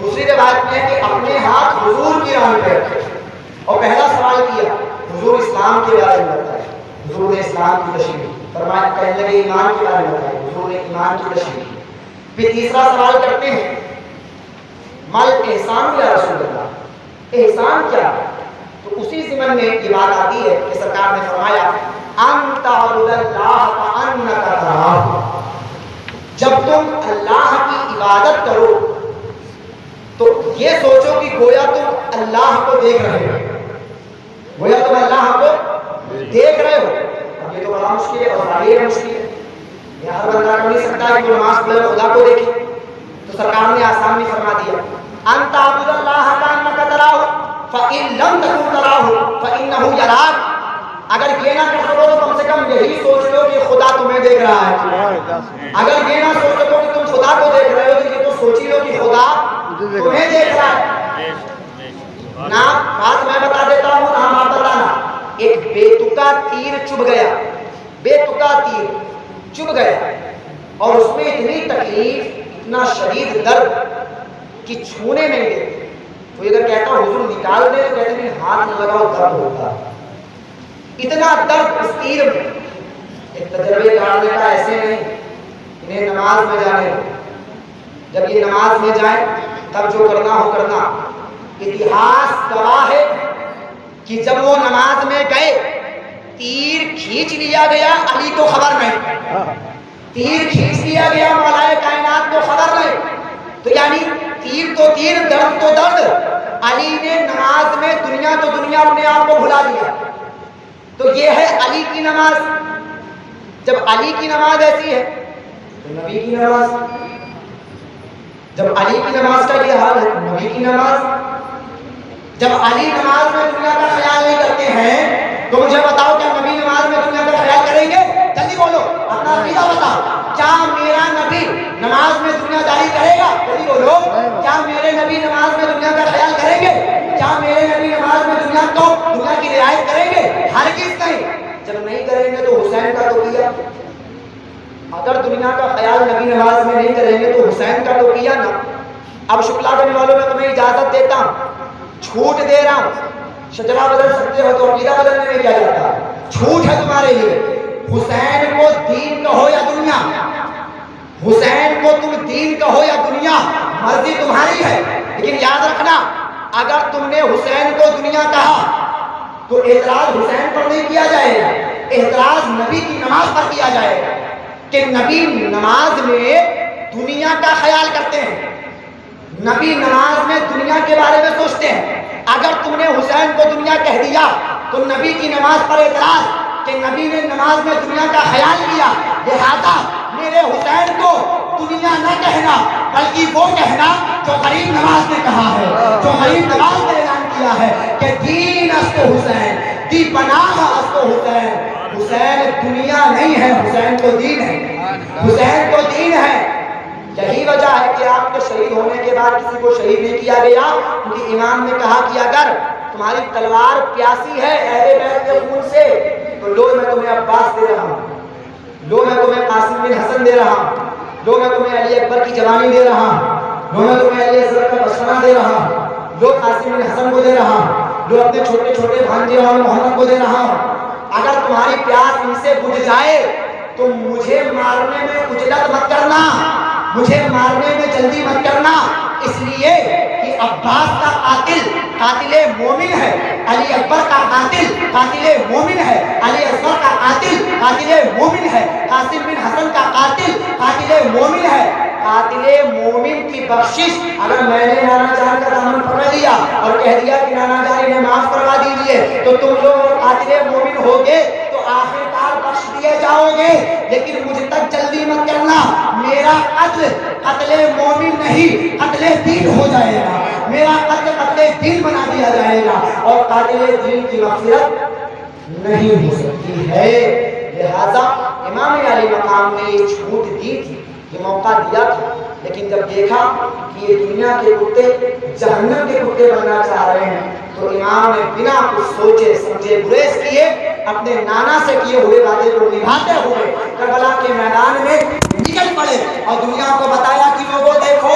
دوسری روایت میں ہے کہ اپنے ہاتھ حضور کی راہ پہ رکھے اور پہلا سوال کیا حضور اسلام کے بارے میں بتائے. حضور نے اسلام کی تشریح فرمایا. کہنے لگے ایمان کے بارے میں بتائے. حضور نے ایمان کی تشریح. پھر تیسرا سوال کرتے ہیں مال احسان یا رسول اللہ, احسان کیا ہے؟ تو اسی ضمن میں یہ بات آتی ہے کہ سرکار نے فرمایا ان تعبد اللہ کانک تراہ. جب تم اللہ کی عبادت کرو تو یہ سوچو کہ گویا تم اللہ کو دیکھ رہے ہو, گویا تم اللہ کو دیکھ رہے ہو. اب یہ تو بڑا مشکل ہے اور ظاہر مشکل ہے. یہ ہر بندہ کر نہیں سکتا ہے کہ نماز پڑھے خدا کو دیکھے. تو سرکار نے آسان بھی فرما دیا ان تعبد اللہ کانک تراہ فإن لم تكن تراہ فإنه يراك. اگر یہ نہ کر سکو تو کم سے کم یہی سوچ لو کہ خدا تمہیں دیکھ رہا ہے. اگر یہ نہ سوچ سکو کہ تم خدا کو دیکھ رہے ہو تو یہ تو سوچ لو کہ خدا تمہیں دیکھ رہا ہے. نہ بات میں بتا دیتا ہوں نہ آپ بتانا. ایک بے تکا تیر چبھ گیا, بے تکا تیر چبھ گیا اور اس میں اتنی تکلیف, اتنا شدید درد کہ چھونے نہیں دیتے. تو اگر کہتا ہوں حضور نکال دے تو کہتے ہیں ہاتھ نہ لگاؤ درد ہوتا. اتنا درد اس تیر میں. ایک تجربے کرنے کا ایسے نہیں, انہیں نماز میں جانے, جب یہ نماز میں جائیں تب جو کرنا ہو کرنا. اتہاس گواہ ہے کہ جب وہ نماز میں گئے تیر کھینچ لیا گیا, علی کو خبر نہیں. تیر کھینچ لیا گیا, مولا کائنات کو خبر نہیں. تو یعنی تیر تو تیر, درد تو درد. علی نے نماز میں دنیا تو دنیا اپنے آپ کو بھلا دیا. تو یہ ہے علی کی نماز. جب علی کی نماز ایسی ہے تو نبی کی نماز, جب علی کی نماز کا یہ حال ہے نبی کی نماز. جب علی نماز میں دنیا کا خیال نہیں کرتے ہیں تو مجھے بتاؤ کیا نبی نماز میں دنیا کا خیال کریں گے؟ جلدی بولو, اپنا عقیدہ بتاؤ. کیا میرا نبی نماز میں دنیا داری کرے گا؟ جلدی بولو. کیا میرے نبی نماز میں دنیا کا خیال کریں گے؟ کیا میرے نبی نماز میں دنیا کی رعایت کریں گے؟ ہرگز نہیں. جب نہیں کریں گے تو حسین کا تو کیا. اگر دنیا کا خیال نبی نماز میں نہیں کریں گے تو حسین کا تو کیا نا. اب شکلا کرنے والوں میں تمہیں اجازت دیتا ہوں, چھوٹ دے رہا ہوں. شجرا بدل سکتے ہو تو عقیدہ بدلنے میں کیا جاتا ہے, چھوٹ ہے تمہارے لیے. حسین کو دین کہو یا دنیا, حسین کو تم دین کہو یا دنیا, مرضی تمہاری ہے. لیکن یاد رکھنا اگر تم نے حسین کو دنیا کہا تو اعتراض حسین پر نہیں کیا جائے گا, اعتراض نبی کی نماز پر کیا جائے گا کہ نبی نماز میں دنیا کا خیال کرتے ہیں, نبی نماز میں دنیا کے بارے میں سوچتے ہیں. اگر تم نے حسین کو دنیا کہہ دیا تو نبی کی نماز پر اعتراض کہ نبی نے نماز میں دنیا کا خیال کیا, لہذا میرے حسین کو دنیا نہ کہنا بلکہ وہ کہنا جو غریب نواز نے کہا ہے, جو غریب نواز نے اعلان کیا ہے کہ دین است حسین, دی پناہ است حسین. حسین دنیا نہیں ہے, حسین تو دین ہے, حسین تو دین ہے. یہی وجہ ہے کہ آپ کے شہید ہونے کے بعد کسی کو شہید نہیں کیا گیا, کیونکہ امام نے کہا کہ اگر تمہاری تلوار پیاسی ہے اہل بیت کے خون سے تو لو میں تمہیں عباس دے رہا ہوں, لو میں تمہیں قاسم بن حسن دے رہا ہوں, لو میں تمہیں علی اکبر کی جوانی دے رہا ہوں, لو میں تمہیں علی اصغر کا بچپنا دے رہا ہوں, لو قاسم بن حسن کو دے رہا ہوں, لو اپنے چھوٹے چھوٹے بھانجے اور محمد کو دے رہا ہوں. اگر تمہاری پیاس ان سے بجھ جائے تو مجھے مارنے میں عجلت مت کرنا, مجھے مارنے میں جلدی مت کرنا, اس لیے کہ عباس کا قاتل مومن ہے, علی اکبر کا قاتل مومن ہے, علی اصغر کا قاتل مومن ہے, قاسم بن حسن کا قاتل مومن ہے. قاتل مومن کی بخشش اگر میں نے نانا جان کا دامن پکڑ لیا اور کہہ دیا کہ نانا جان انہیں معاف کروا دیجیے تو تم لوگ قاتل مومن ہوگے تو آخرکار بخش دیے جاؤ گے. لیکن مجھ تک جلدی مت کرنا, میرا قتل مومن نہیں قتل دین ہو جائے گا, میرا قتل دین بنا دیا جائے گا اور قاتل دین کی مغفرت نہیں ہو سکتی ہے. لہذا امام علی مقام نے یہ چھوٹ دی تھی, یہ موقع دیا تھا, لیکن جب دیکھا کہ یہ دنیا کے کتے جہنم کے کتے بننا چاہ رہے ہیں تو امام نے بنا کچھ سوچے سمجھے گریز کیے اپنے نانا سے کیے ہوئے وعدے کو نبھاتے ہوئے کربلا کے میدان میں نکل پڑے اور دنیا کو بتایا کہ لوگوں دیکھو